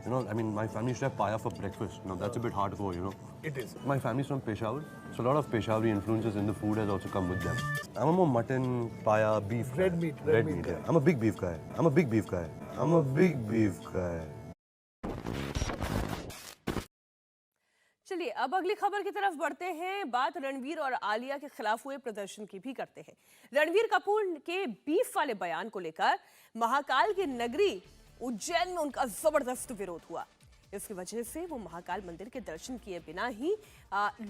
I mean, my family used to have paya for breakfast. That's a bit hardcore. It is. My family's from Peshawar, so a lot of Peshawari influences in the food has also come with them. I'm a more mutton, paya, beef Red guy. meat Yeah. guy. I'm a big beef guy. I'm a big beef guy. चलिए अब अगली खबर की तरफ बढ़ते हैं। बात रणवीर और आलिया के खिलाफ हुए प्रदर्शन की भी करते हैं। रणवीर कपूर के बीफ वाले बयान को लेकर महाकाल की नगरी उज्जैन में उनका जबरदस्त विरोध हुआ। इसकी वजह से वो महाकाल मंदिर के दर्शन किए बिना ही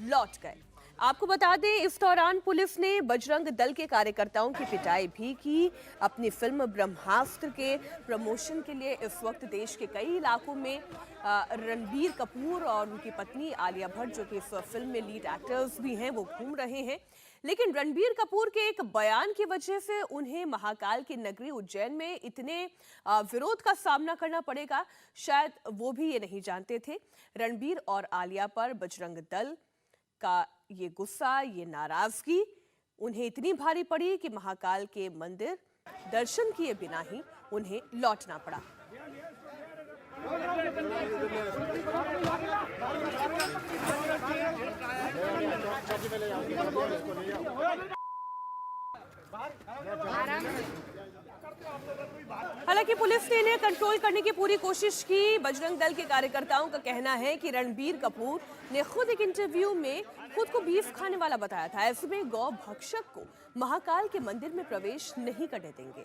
लौट गए। आपको बता दें, इस दौरान पुलिस ने बजरंग दल के कार्यकर्ताओं की पिटाई भी की। अपनी फिल्म ब्रह्मास्त्र के प्रमोशन के लिए इस वक्त देश के कई इलाकों में रणबीर कपूर और उनकी पत्नी आलिया भट्ट, जो कि इस फिल्म में लीड एक्टर्स भी हैं, वो घूम रहे हैं। लेकिन रणबीर कपूर के एक बयान की वजह से उन्हें महाकाल की नगरी उज्जैन में इतने विरोध का सामना करना पड़ेगा, शायद वो भी ये नहीं जानते थे। रणबीर और आलिया पर बजरंग दल का ये गुस्सा, ये नाराजगी उन्हें इतनी भारी पड़ी कि महाकाल के मंदिर दर्शन किए बिना ही उन्हें लौटना पड़ा। हालांकि पुलिस ने इन्हें कंट्रोल करने की पूरी कोशिश की। बजरंग दल के कार्यकर्ताओं का कहना है कि रणबीर कपूर ने खुद एक इंटरव्यू में खुद को बीफ खाने वाला बताया था। ऐसे में गौ भक्षक को महाकाल के मंदिर में प्रवेश नहीं करने देंगे।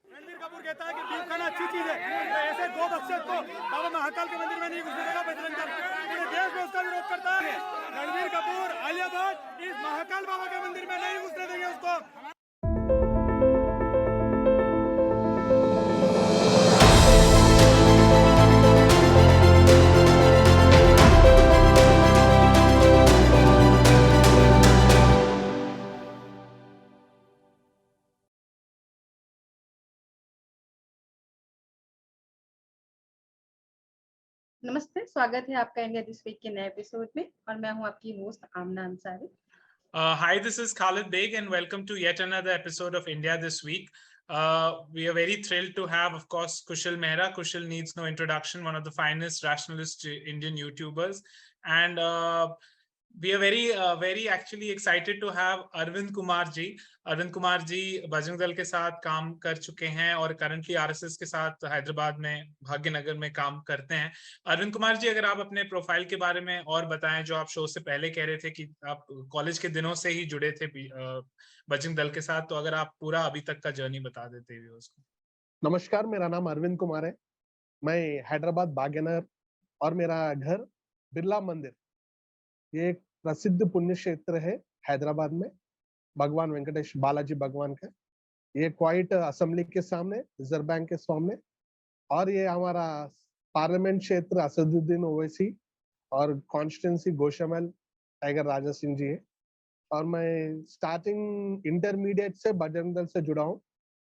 रणबीर कपूर कहता है कि बीफ खाना अच्छी चीज है, तो ऐसे गौ भक्षक को बाबा महाकाल के मंदिर में नहीं घुसने देगा बजरंग दल। पूरे देश में उसका विरोध करता है। रणबीर कपूर, आलिया भट्ट इस महाकाल बाबा के मंदिर में नहीं घुसने देंगे उसको। नमस्ते, स्वागत है आपका इंडिया दिस वीक के नए एपिसोड में और मैं हूं आपकी host Aamna Ansari. Hi, this is Khalid Beg and welcome to yet another episode of India This Week. We are very thrilled to have, of course, Kushal Mehra. Kushal needs no introduction, one of the finest rationalist Indian YouTubers. And we are very actually excited to have Arvind Kumar ji. Arvind Kumar ji Bajrang Dal के साथ काम कर चुके हैं और currently RSS के साथ हैदराबाद में भाग्यनगर में काम करते हैं। अरविंद कुमार जी, अगर आप अपने प्रोफाइल के बारे में और बताएं, जो आप शो से पहले कह रहे थे कि आप कॉलेज के दिनों से ही जुड़े थे बजरंग दल के साथ, तो अगर आप पूरा अभी तक का जर्नी बता देते हैं उसको। नमस्कार, मेरा नाम अरविंद कुमार है। मैं हैदराबाद भाग्यनगर और मेरा घर बिरला मंदिर, ये एक प्रसिद्ध पुण्य क्षेत्र है हैदराबाद में, भगवान वेंकटेश बालाजी भगवान का। ये क्वाइट असेंबली के सामने, रिजर्व बैंक के सामने, और ये हमारा पार्लियामेंट क्षेत्र असदुद्दीन ओवैसी और कॉन्स्टिट्यूंसी गोशामहल टाइगर राजा सिंह जी है। और मैं स्टार्टिंग इंटरमीडिएट से बजरंग दल से जुड़ा हूँ।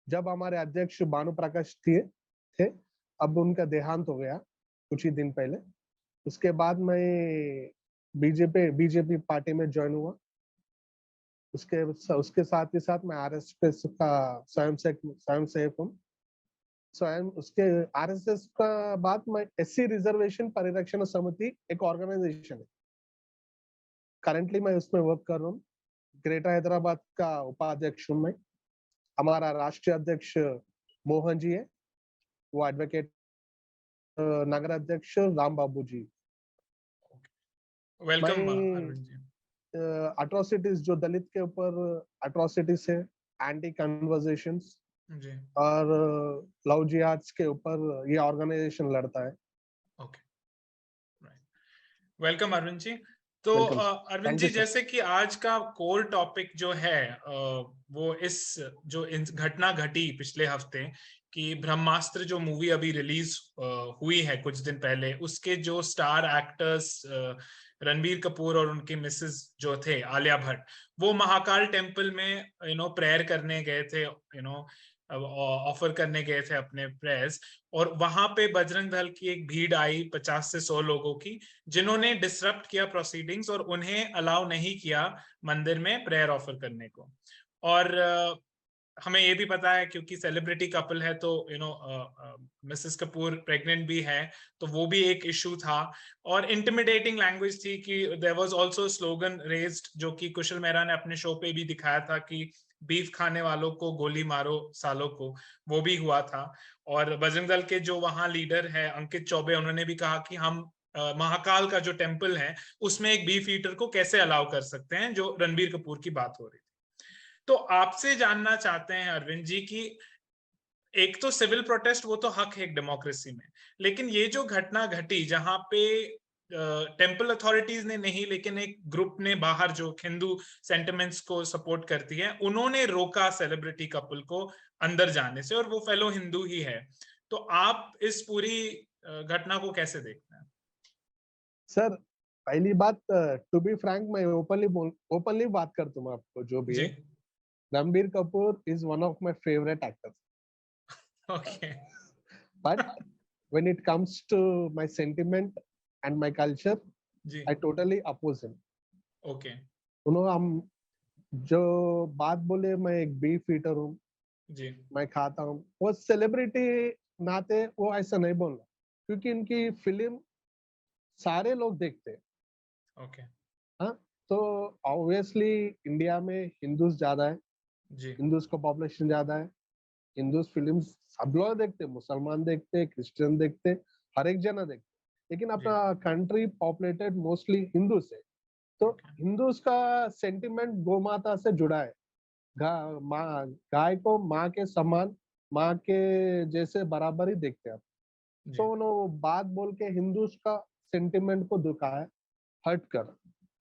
जब हमारे अध्यक्ष भानु प्रकाश थे, अब उनका देहांत हो गया कुछ ही दिन पहले। उसके बाद मैं बीजेपी पार्टी में ज्वाइन हुआ। उसके साथ ही साथ मैं आरएसएस का स्वयंसेवक हूँ। उसके आरएसएस का बाद मैं एससी रिजर्वेशन परिरक्षण समिति एक ऑर्गेनाइजेशन है, करंटली मैं उसमें वर्क कर रहा हूँ। ग्रेटर हैदराबाद का उपाध्यक्ष हूँ मैं। हमारा राष्ट्रीय अध्यक्ष मोहन जी है, वो एडवोकेट नगर अध्यक्ष राम बाबू जी। वेलकम अरविंद जी। अट्रोसिटीज, जो दलित के ऊपर अट्रोसिटीज है, एंटी कन्वर्सेशंस और लव जिहाद्स के ऊपर ये ऑर्गेनाइजेशन लड़ता है। Okay, welcome Arvind ji. तो अरविंद जी, जैसे कि आज का कोर टॉपिक जो है वो इस जो घटना घटी पिछले हफ्ते कि ब्रह्मास्त्र जो मूवी अभी रिलीज हुई है कुछ दिन पहले, उसके जो स्टार एक्टर्स रणबीर कपूर और उनके मिसेस जो थे आलिया भट्ट, वो महाकाल टेम्पल में प्रेयर करने गए थे, ऑफर करने गए थे अपने प्रेयर्स, और वहां पे बजरंग दल की एक भीड़ आई 50 से 100 लोगों की, जिन्होंने डिसरप्ट किया प्रोसीडिंग्स और उन्हें अलाउ नहीं किया मंदिर में प्रेयर ऑफर करने को। और हमें ये भी पता है क्योंकि सेलिब्रिटी कपल है तो मिसेस कपूर प्रेग्नेंट भी है, तो वो भी एक इशू था। और इंटिमिडेटिंग लैंग्वेज थी कि there was also slogan raised, जो कि कुशल मेहरा ने अपने शो पे भी दिखाया था कि बीफ खाने वालों को गोली मारो सालों को, वो भी हुआ था। और बजरंग दल के जो वहां लीडर है अंकित चौबे, उन्होंने भी कहा कि हम महाकाल का जो टेम्पल है उसमें एक बीफ ईटर को कैसे अलाउ कर सकते हैं, जो रणबीर कपूर की बात हो रही थी। तो आपसे जानना चाहते हैं अरविंद जी की एक तो सिविल प्रोटेस्ट वो तो हक है एक डेमोक्रेसी में, लेकिन ये जो घटना घटी जहां पे टेम्पल अथॉरिटीज ने नहीं, लेकिन एक ग्रुप ने बाहर जो हिंदू सेंटिमेंट्स को सपोर्ट करती है, उन्होंने रोका सेलिब्रिटी कपल को अंदर जाने से, और वो फेलो हिंदू ही है। तो आप इस पूरी घटना को कैसे देखते हैं? सर, पहली बात, टू बी फ्रैंक, मैं ओपनली बात करता हूँ आपको जो भी जी, है। Ranbir Kapoor is one of my favourite actors, okay, but when it comes to my sentiment and my culture, जी, I totally oppose him. Okay, हम जो बात बोले, मैं एक बीफ ईटर हूँ, जी, मैं खाता हूँ, वो सेलिब्रिटी नाते वो ऐसा नहीं बोलना, क्योंकि इनकी फिल्म सारे लोग देखते हैं। ओके, हाँ, तो ऑब्वियसली इंडिया में हिंदूज ज्यादा है, जी, हिंदूज का पॉपुलेशन ज्यादा है, हिंदूज फिल्म सब लोग देखते, मुसलमान देखते, क्रिश्चियन देखते, हर एक जना देखते, लेकिन अपना कंट्री पॉपुलेटेड मोस्टली हिंदू से। तो हिंदूज का सेंटिमेंट गौ माता से जुड़ा है। गाय को माँ के समान, माँ के जैसे बराबर ही देखते हैं। जी, तो उन्होंने बात बोल के हिंदूज का सेंटिमेंट को दुखाया हट कर।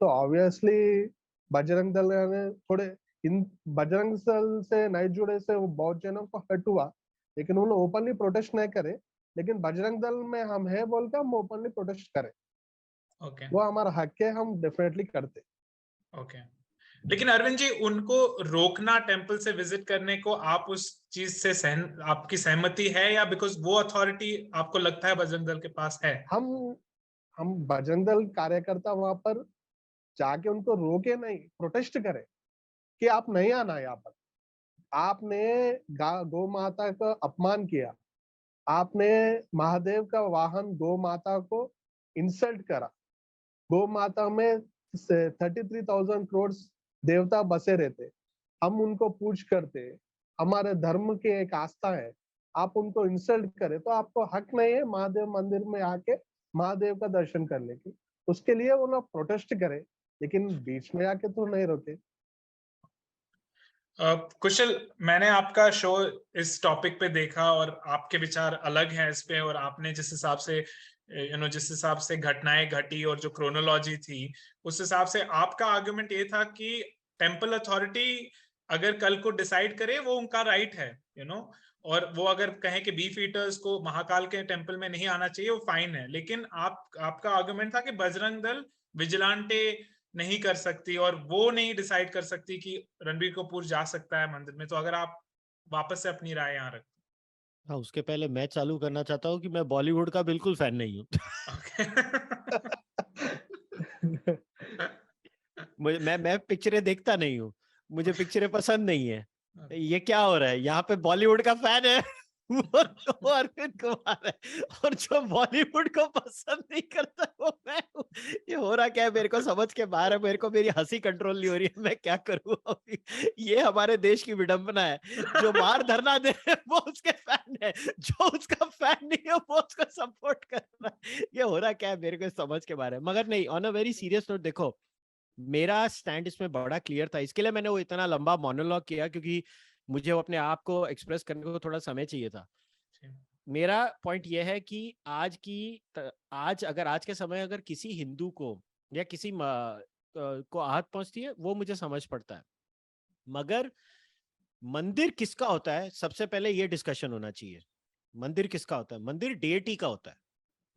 तो ऑब्वियसली बजरंग दल ने थोड़े बजरंग दल से नहीं जुड़े से वो बहुत जनों को हट हुआ, लेकिन उन्होंने ओपनली प्रोटेस्ट नहीं करे। लेकिन बजरंग दल में हम है बोल के हम ओपनली प्रोटेस्ट करें, ओके, वो हमारा हक है, हम डेफिनेटली करते। ओके। लेकिन अरविंद जी, उनको रोकना टेम्पल से विजिट करने को, आप उस चीज से आपकी सहमति है, या बिकॉज वो अथॉरिटी आपको लगता है बजरंग दल के पास है? हम बजरंग दल कार्यकर्ता वहां पर जाके उनको रोके नहीं, प्रोटेस्ट करें कि आप नहीं आना यहाँ पर। आपने गौ माता का अपमान किया, आपने महादेव का वाहन गौ माता को इंसल्ट करा। गौ माता में 33,000 करोड़ देवता बसे रहते, हम उनको पूज करते, हमारे धर्म की एक आस्था है। आप उनको इंसल्ट करें तो आपको हक नहीं है महादेव मंदिर में आके महादेव का दर्शन करने की। उसके लिए वो लोग प्रोटेस्ट करें, लेकिन बीच में आके तो नहीं रोके। कुशल, मैंने आपका शो इस टॉपिक पे देखा और आपके विचार अलग हैं इस पे, और आपने जिस हिसाब से जिस हिसाब से घटनाएं घटी और जो क्रोनोलॉजी थी, उस हिसाब से आपका आर्गुमेंट ये था कि टेम्पल अथॉरिटी अगर कल को डिसाइड करे वो उनका राइट है, और वो अगर कहें कि बीफ ईटर्स को महाकाल के टेम्पल में नहीं आना चाहिए, वो फाइन है। लेकिन आपका आर्गुमेंट था कि बजरंग दल विजिलेंटे नहीं कर सकती और वो नहीं डिसाइड कर सकती कि रणबीर कपूर जा सकता है मंदिर में। तो अगर आप वापस से अपनी राय यहाँ रख। हाँ, उसके पहले मैं चालू करना चाहता हूँ कि मैं बॉलीवुड का बिल्कुल फैन नहीं हूँ। मैं पिक्चरें देखता नहीं हूँ, मुझे पिक्चरें पसंद नहीं है। ये क्या हो रहा है यहाँ पे? बॉलीवुड का फैन है वो तो अरविंद कुमार है, और जो बॉलीवुड को पसंद नहीं करता वो मैं हूँ। ये हो रहा क्या है मेरे को समझ के बाहर है। मेरे को मेरी हंसी कंट्रोल नहीं हो रही है, मैं क्या करूँ अभी? ये हमारे देश की विडंबना है। जो बाहर धरना दे वो उसके फैन है, जो उसका फैन नहीं है वो उसको सपोर्ट कर रहा है। ये हो रहा क्या है मेरे को समझ के बाहर है। मगर नहीं, on a very serious note, देखो मेरा स्टैंड इसमें बड़ा क्लियर था। इसके लिए मैंने वो इतना लंबा मोनोलॉग किया क्योंकि मुझे वो अपने आप को एक्सप्रेस करने को थोड़ा समय चाहिए था। मेरा पॉइंट ये है कि आज के समय अगर किसी हिंदू को या किसी को आहत पहुंचती है, वो मुझे समझ पड़ता है। मगर मंदिर किसका होता है, सबसे पहले ये डिस्कशन होना चाहिए। मंदिर किसका होता है? मंदिर डेटी का होता है,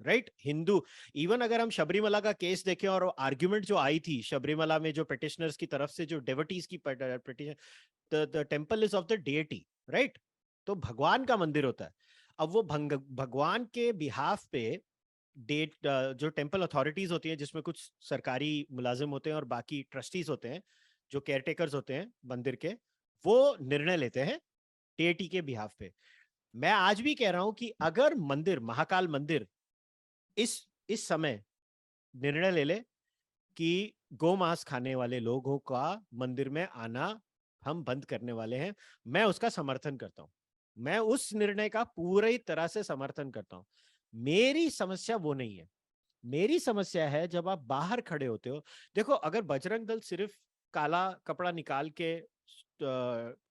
राइट? हिंदू, इवन अगर हम शबरीमला का केस देखें और आर्ग्यूमेंट जो आई थी शबरीमला में, जो पिटिशनर्स की तरफ से, जो डेवोटीज की petition, the temple is of the deity, right? तो भगवान का मंदिर होता है। अब वो भगवान के बिहाफ पे जो टेम्पल अथॉरिटीज होती है, जिसमें कुछ सरकारी मुलाजिम होते हैं और बाकी ट्रस्टीज होते हैं, जो केयरटेकर्स होते हैं मंदिर के, वो निर्णय लेते हैं टीएटी के बिहाफ पे। मैं आज भी कह रहा हूं कि अगर मंदिर, महाकाल मंदिर इस समय निर्णय ले ले कि गोमांस खाने वाले लोगों का मंदिर में आना हम बंद करने वाले हैं, मैं उसका समर्थन करता हूं। मैं उस निर्णय का पूरी तरह से समर्थन करता हूं। मेरी समस्या वो नहीं है। मेरी समस्या है जब आप बाहर खड़े होते हो। देखो, अगर बजरंग दल सिर्फ काला कपड़ा निकाल के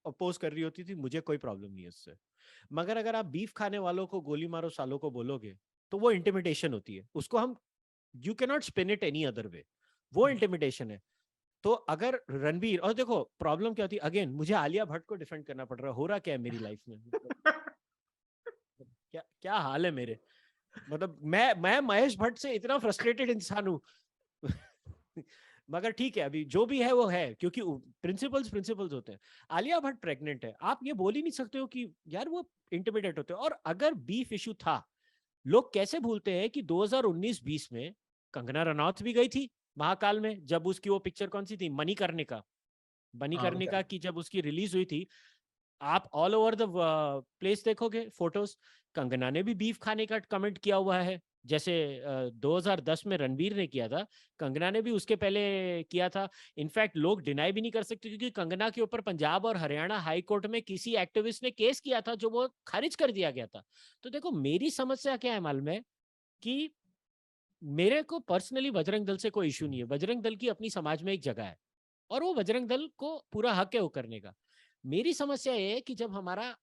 अपोज कर रही होती थी, मुझे कोई प्रॉब्लम नहीं है उससे। मगर अगर आप बीफ खाने वालों को गोली मारो सालों को बोलोगे, तो वो इंटिमिडेशन होती है। उसको हम, you can not spin it any other way, वो इंटिमिडेशन है। तो अगर रणबीर, और देखो प्रॉब्लम क्या होती है, अगेन मुझे आलिया भट्ट को डिफेंड करना पड़ रहा है। हो रहा क्या है मेरी लाइफ में, क्या क्या हाल है मेरे, मतलब मैं महेश भट्ट से इतना फ्रस्ट्रेटेड इंसान हूं मगर ठीक है, अभी जो भी है वो है, क्योंकि प्रिंसिपल्स होते हैं। आलिया भट्ट प्रेग्नेंट है, आप ये बोल ही नहीं सकते हो कि यार वो इंटिमिडेट होते हैं। और अगर बीफ इशू था, लोग कैसे भूलते हैं कि 2019-20 में कंगना रनौत भी गई थी महाकाल में, जब उसकी वो पिक्चर कौन सी थी, मणिकर्णिका की जब उसकी रिलीज हुई थी, आप ऑल ओवर द प्लेस देखोगे फोटोज, कंगना ने भी बीफ खाने का कमेंट किया हुआ है, जैसे 2010 में रणबीर ने किया था, कंगना ने भी उसके पहले किया था। इनफैक्ट लोग डिनाई भी नहीं कर सकते, क्योंकि कंगना के ऊपर पंजाब और हरियाणा हाई कोर्ट में किसी एक्टिविस्ट ने केस किया था, जो वो खारिज कर दिया गया था। तो देखो, मेरी समस्या क्या है मालूम है, कि मेरे को पर्सनली बजरंग दल से कोई इशू नहीं है। बजरंग दल की अपनी समाज में एक जगह है, और वो बजरंग दल को पूरा हक है वो करने का। मेरी समस्या ये है कि जब हमारा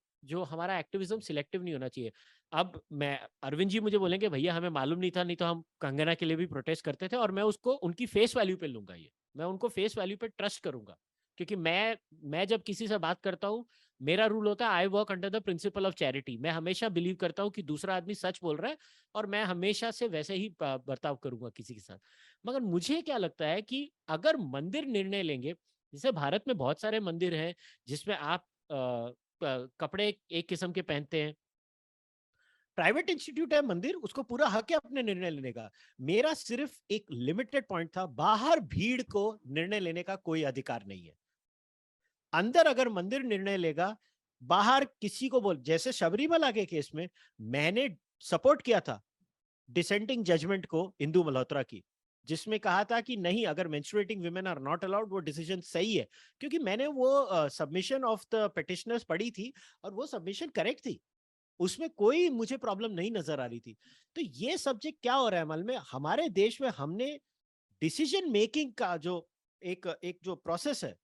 एक्टिविज्म सिलेक्टिव नहीं होना चाहिए। अब मैं, अरविंद जी मुझे बोलेंगे भैया हमें मालूम नहीं था, नहीं तो हम कंगना के लिए भी प्रोटेस्ट करते थे, और मैं उसको उनकी फेस वैल्यू पे लूंगा। मैं उनको फेस वैल्यू पे ट्रस्ट करूंगा, क्योंकि मैं जब किसी से बात करता हूँ, मेरा रूल होता है I work under the principle of charity. मैं हमेशा बिलीव करता हूँ कि दूसरा आदमी सच बोल रहा है, और मैं हमेशा से वैसे ही बर्ताव करूंगा किसी के साथ। मगर मुझे क्या लगता है कि अगर मंदिर निर्णय लेंगे, जैसे भारत में बहुत सारे मंदिर हैं जिसमें आप कपड़े एक किस्म के पहनते हैं, प्राइवेट इंस्टीट्यूट है मंदिर, उसको पूरा हक है अपने निर्णय लेने का। मेरा सिर्फ एक लिमिटेड पॉइंट था, बाहर भीड़ को निर्णय लेने का कोई अधिकार नहीं है। अंदर अगर मंदिर निर्णय लेगा, बाहर किसी को बोल, जैसे शबरीमला के केस में मैंने सपोर्ट किया था डिसेंटिंग जजमेंट को इंदु मल्होत्रा की, जिसमें कहा था कि नहीं, अगर menstruating women are not allowed, वो डिसीजन सही है। क्योंकि मैंने वो सबमिशन ऑफ द पिटिशनर्स पढ़ी थी, और वो सबमिशन करेक्ट थी, उसमें कोई मुझे प्रॉब्लम नहीं नजर आ रही थी। तो ये सब्जेक्ट क्या हो रहा है मालूम है, हमारे देश में हमने डिसीजन मेकिंग का जो एक जो प्रोसेस है,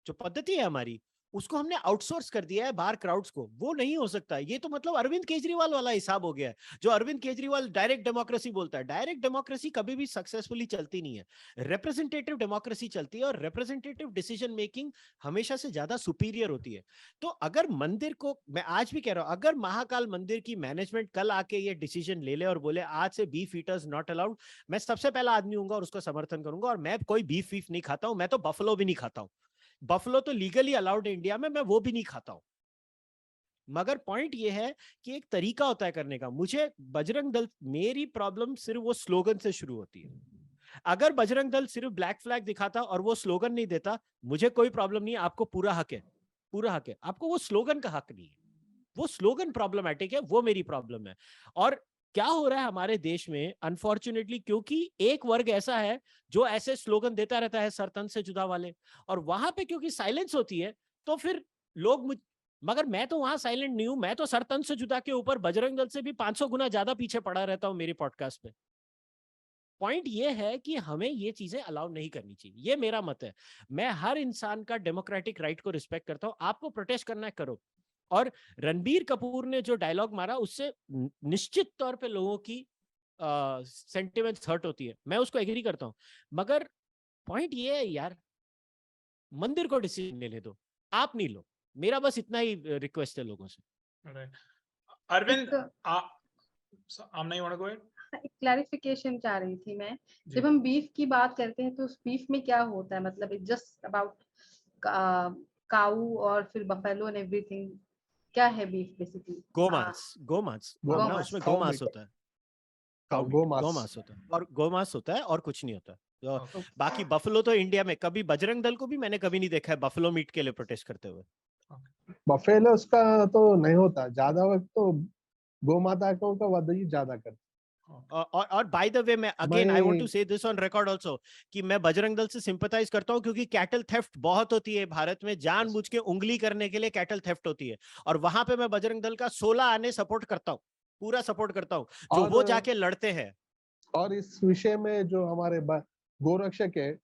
जो पद्धति है हमारी, उसको हमने आउटसोर्स कर दिया है बाहर क्राउड्स को। वो नहीं हो सकता। ये तो मतलब अरविंद केजरीवाल वाला हिसाब हो गया है, जो अरविंद केजरीवाल डायरेक्ट डेमोक्रेसी बोलता है। डायरेक्ट डेमोक्रेसी कभी भी सक्सेसफुली चलती नहीं है, रिप्रेजेंटेटिव डेमोक्रेसी चलती है, और रिप्रेजेंटेटिव डिसीजन मेकिंग हमेशा से ज्यादा सुपीरियर होती है। तो अगर मंदिर को, मैं आज भी कह रहा हूं, अगर महाकाल मंदिर की मैनेजमेंट कल आके ये डिसीजन ले ले और बोले आज से बीफ ईटर्स नॉट अलाउड, मैं सबसे पहला आदमी हूंगा और उसका समर्थन करूंगा। और मैं कोई बीफ वीफ नहीं खाता हूं, मैं तो बफलो भी नहीं खाता हूं। बफलो तो लीगली अलाउड है इंडिया में, मैं वो भी नहीं खाता हूं। मगर पॉइंट ये है कि एक तरीका होता है करने का। मुझे बजरंग दल, मेरी प्रॉब्लम सिर्फ वो स्लोगन से शुरू होती है। अगर बजरंग दल सिर्फ ब्लैक फ्लैग दिखाता और वो स्लोगन नहीं देता, मुझे कोई प्रॉब्लम नहीं है। आपको पूरा हक है, पूरा हक है। आपको वो स्लोगन का हक नहीं है, वो स्लोगन प्रॉब्लमैटिक है, वो मेरी प्रॉब्लम है। और क्या हो रहा है हमारे देश में, अनफॉर्चुनेटली, क्योंकि एक वर्ग ऐसा है जो ऐसे स्लोगन देता रहता है सर तन से जुदा वाले, और वहां पे क्योंकि साइलेंस होती है, तो फिर लोग मगर मैं तो वहां साइलेंट नहीं हूं। मैं तो सर तन से जुदा के ऊपर बजरंग दल से भी 500 गुना ज्यादा पीछे पड़ा रहता हूं मेरे पॉडकास्ट पे। पॉइंट ये है कि हमें ये चीजें अलाउ नहीं करनी चाहिए, ये मेरा मत है। मैं हर इंसान का डेमोक्रेटिक राइट को रिस्पेक्ट करता हूं। आपको प्रोटेस्ट करना है, करो। और रणबीर कपूर ने जो डायलॉग मारा, उससे निश्चित तौर पे लोगों की सेंटिमेंट्स हर्ट होती है, मैं उसको एग्री करता हूं। मगर पॉइंट ये है यार, मंदिर को डिसीजन लेने दो, आप नहीं लो। मेरा बस इतना ही रिक्वेस्ट है लोगों से। अरविंद, आमना, you want to go ahead? एक क्लैरिफिकेशन चाह रही थी मैं। जब हम बीफ की बात करते हैं तो उस बीफ में क्या होता है, मतलब इट जस्ट अबाउट काऊ और फिर बफेलो एंड एवरीथिंग? क्या है बीफ बेसिकली? गोमांस, गोमांस, उसमें गोमांस होता है, गोमांस होता है, और गोमांस होता है, और कुछ नहीं होता। तो बाकी बफलो तो इंडिया में, कभी बजरंग दल को भी मैंने कभी नहीं देखा है बफलो मीट के लिए प्रोटेस्ट करते हुए। बफेलो उसका तो नहीं होता, ज्यादा वक्त तो गौ माता को का वध ही ज्यादा करते। और बाय द वे मैं अगेन आई वांट टू मैं से दिस ऑन रिकॉर्ड आल्सो कि मैं बजरंग दल से सिंपैथाइज करता हूं, क्योंकि कैटल थेफ्ट बहुत होती है भारत में, जानबूझ के उंगली करने के लिए कैटल थेफ्ट होती है, और वहां पे मैं बजरंग दल का 16 आने सपोर्ट करता हूं, पूरा सपोर्ट करता हूं, जो वो जाके लड़ते हैं। और इस विषय में जो हमारे गोरक्षक है,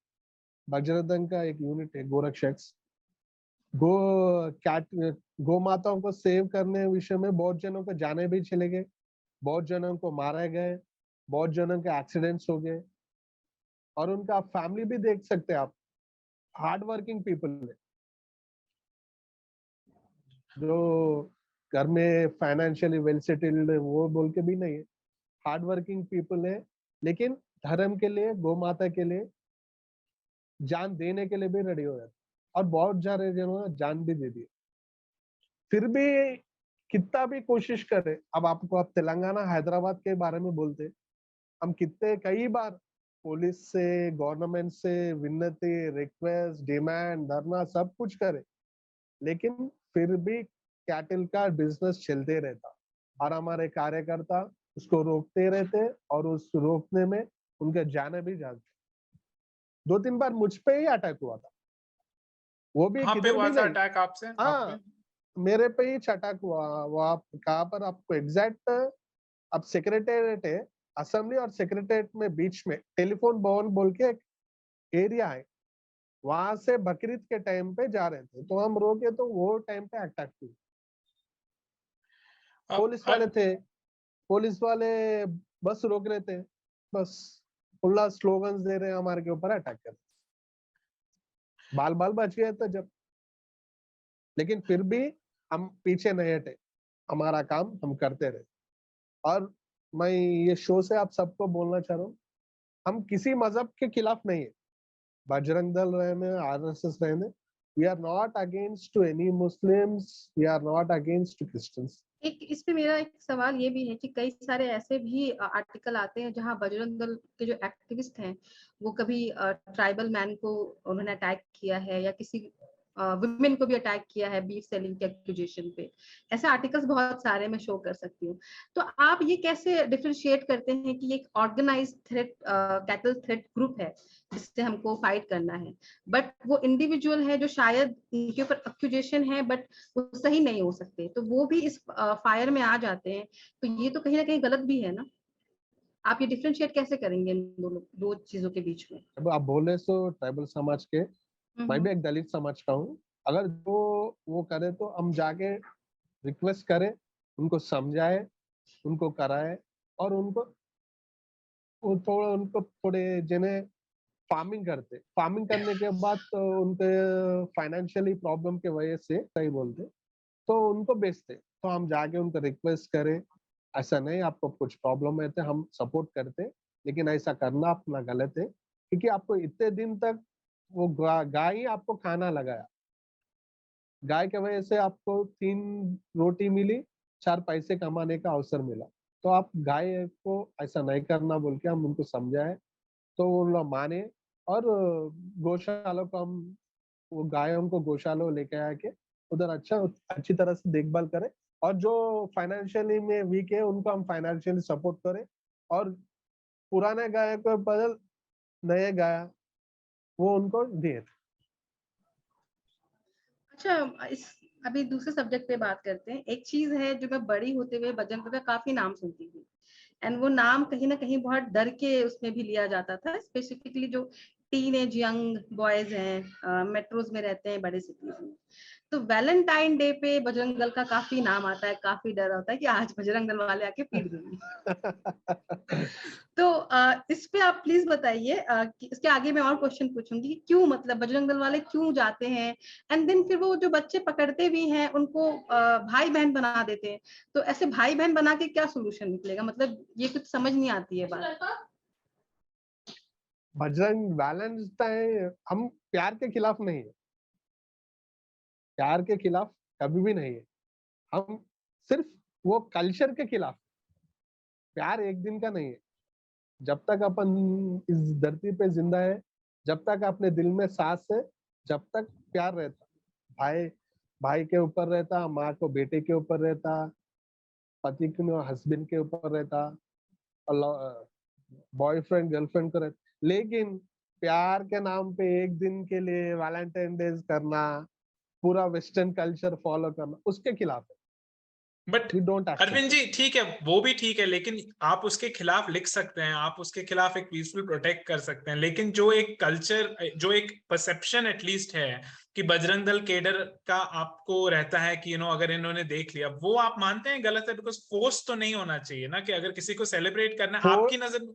बजरंग दल का एक यूनिट है गोरक्षक, गो माताओं को सेव करने विषय में बहुत जनों को जाने भी चले गए, बहुत जनों को मारे गए, बहुत जनों के एक्सीडेंट्स हो गए, और उनका फैमिली भी देख सकते हैं आप, हार्ड वर्किंग पीपल है, जो घर में फाइनेंशियली वेल सेटल्ड वो बोल के भी नहीं है, हार्ड वर्किंग पीपल है, लेकिन धर्म के लिए, गौ माता के लिए जान देने के लिए भी रेडी हो जाते, और बहुत सारे जनों ने जान भी दे दी। फिर भी कितना भी कोशिश करे, अब आपको आप तेलंगाना हैदराबाद के बारे में बोलते, हम कितने कई बार पुलिस से, गवर्नमेंट से विनती, रिक्वेस्ट, डिमांड, धरना सब कुछ करे, लेकिन फिर भी कैटल का बिजनेस चलते रहता, और हमारे कार्यकर्ता उसको रोकते रहते, और उस रोकने में उनके जाने भी जाते। 2-3 बार मुझ पे ही अटैक हुआ था, वो भी कहाँ पे किधर हुआ भी था नहीं। अटैक आपसे? आप हाँ, पे? मेरे पे ही अटैक हुआ। वो आप कहाँ पर, आपको एग्जैक्ट, अब सेक्रेटेरिएट है, असेंबली और सेक्रेटेरिएट में बीच में टेलीफोन भवन बोल के एक एरिया है, वहां से बकरीद के टाइम पे जा रहे थे, तो हम रोके, तो वो टाइम पे अटैक हुई। पुलिस वाले थे, पुलिस वाले बस रोक रहे थे, बस खुला स्लोगन्स दे रहे हैं, हमारे के ऊपर अटैक कर रहे, बाल बाल बच गए थे जब, लेकिन फिर भी हम पीछे नहीं हटे, हमारा काम हम करते रहे। और मैं ये शो से आप सबको बोलना चाह रहा हूँ, हम किसी मजहब के खिलाफ नहीं है, बजरंग दल रहने, आरएसएस रहने, we are not against to any Muslims, we are not against to Christians. एक इस पे मेरा एक सवाल ये भी है कि कई सारे ऐसे भी आर्टिकल आते हैं जहां बजरंग दल के जो एक्टिविस्ट हैं वो कभी ट्राइबल मैन को उन्होंने अटैक किया है, या किसी वुमेन को भी अटैक किया है बीफ सेलिंग के एक्यूजेशन पे। ऐसे आर्टिकल्स बहुत सारे मैं शो कर सकती हूँ। तो आप ये कैसे डिफरेंशिएट करते हैं कि एक organised threat, cattle threat group है जिससे हमको फाइट करना है, बट वो इंडिविजुअल है जो शायद उनके ऊपर एक्यूजेशन है बट वो सही नहीं हो सकते, तो वो भी इस फायर में आ जाते हैं, तो ये तो कहीं ना कहीं गलत भी है ना? आप ये डिफरेंशिएट कैसे करेंगे इन दो चीजों के बीच में? अब आप बोले तो ट्राइबल समाज के, मैं भी एक दलित समाज का हूँ, अगर वो करे तो हम जाके रिक्वेस्ट करें, उनको समझाए, उनको कराए, और उनको थोड़े जिन्हें फार्मिंग करने के बाद तो उनके फाइनेंशियली प्रॉब्लम के वजह से सही बोलते, तो उनको बेचते, तो हम जाके उनको रिक्वेस्ट करें, ऐसा नहीं, आपको कुछ प्रॉब्लम है तो हम सपोर्ट करते, लेकिन ऐसा करना अपना गलत है, क्योंकि आपको इतने दिन तक वो गाय ही आपको खाना लगाया, गाय के वजह से आपको 3 रोटी मिली, 4 पैसे कमाने का अवसर मिला, तो आप गाय को ऐसा नहीं करना बोल के हम उनको समझाए, तो वो लोग माने, और गौशाला को हम, वो गायों को गौशाला लेके आके उधर अच्छी तरह से देखभाल करें, और जो फाइनेंशियली में वीक है उनको हम फाइनेंशियली सपोर्ट करें, और पुराने गाय को बदल नए गाय वो उनको दिए। अच्छा, इस अभी दूसरे सब्जेक्ट पे बात करते हैं। एक चीज है जो मैं बड़ी होते हुए बजरंग दल का काफी नाम सुनती थी, एंड वो नाम कहीं ना कहीं बहुत डर के उसमें भी लिया जाता था, स्पेसिफिकली जो टीनेज यंग बॉयज हैं, मेट्रोज में रहते हैं, बड़े सिटीज में। तो वैलेंटाइन डे पे बजरंग दल का काफी नाम आता है, काफी डर होता है कि आज बजरंग दल वाले आके पीट देंगे। तो इस पे आप प्लीज बताइए कि इसके आगे मैं और क्वेश्चन पूछूंगी कि क्यों, मतलब बजरंग दल वाले क्यों जाते हैं, एंड देन फिर वो जो बच्चे पकड़ते भी हैं उनको भाई बहन बना देते हैं। तो ऐसे भाई बहन बना के क्या सोल्यूशन निकलेगा? मतलब ये कुछ समझ नहीं आती है बात। बजरंग वैलेंटाइन, हम प्यार के खिलाफ नहीं है, प्यार के खिलाफ कभी भी नहीं है, हम सिर्फ वो कल्चर के खिलाफ। प्यार एक दिन का नहीं है, जब तक अपन इस धरती पे जिंदा है, जब तक अपने दिल में सांस है, जब तक प्यार रहता, भाई भाई के ऊपर रहता, माँ को बेटे के ऊपर रहता, पति को हस्बैंड के ऊपर रहता, बॉयफ्रेंड गर्लफ्रेंड को रहता। लेकिन प्यार के नाम पे एक दिन के लिए वैलेंटाइन डेज करना, पूरा वेस्टर्न कल्चर फॉलो करना, उसके खिलाफ है। But We don't accept Arvind it. जी ठीक है, वो भी ठीक है, लेकिन आप उसके खिलाफ लिख सकते हैं, आप उसके खिलाफ एक पीसफुल प्रोटेक्ट कर सकते हैं, लेकिन जो एक कल्चर, जो एक परसेप्शन एटलीस्ट है कि बजरंग दल केडर का आपको रहता है कि अगर इन्होंने देख लिया, वो आप मानते हैं गलत है? बिकॉज फोर्स तो नहीं होना चाहिए ना, कि अगर किसी को सेलिब्रेट करना है आपकी नजर में।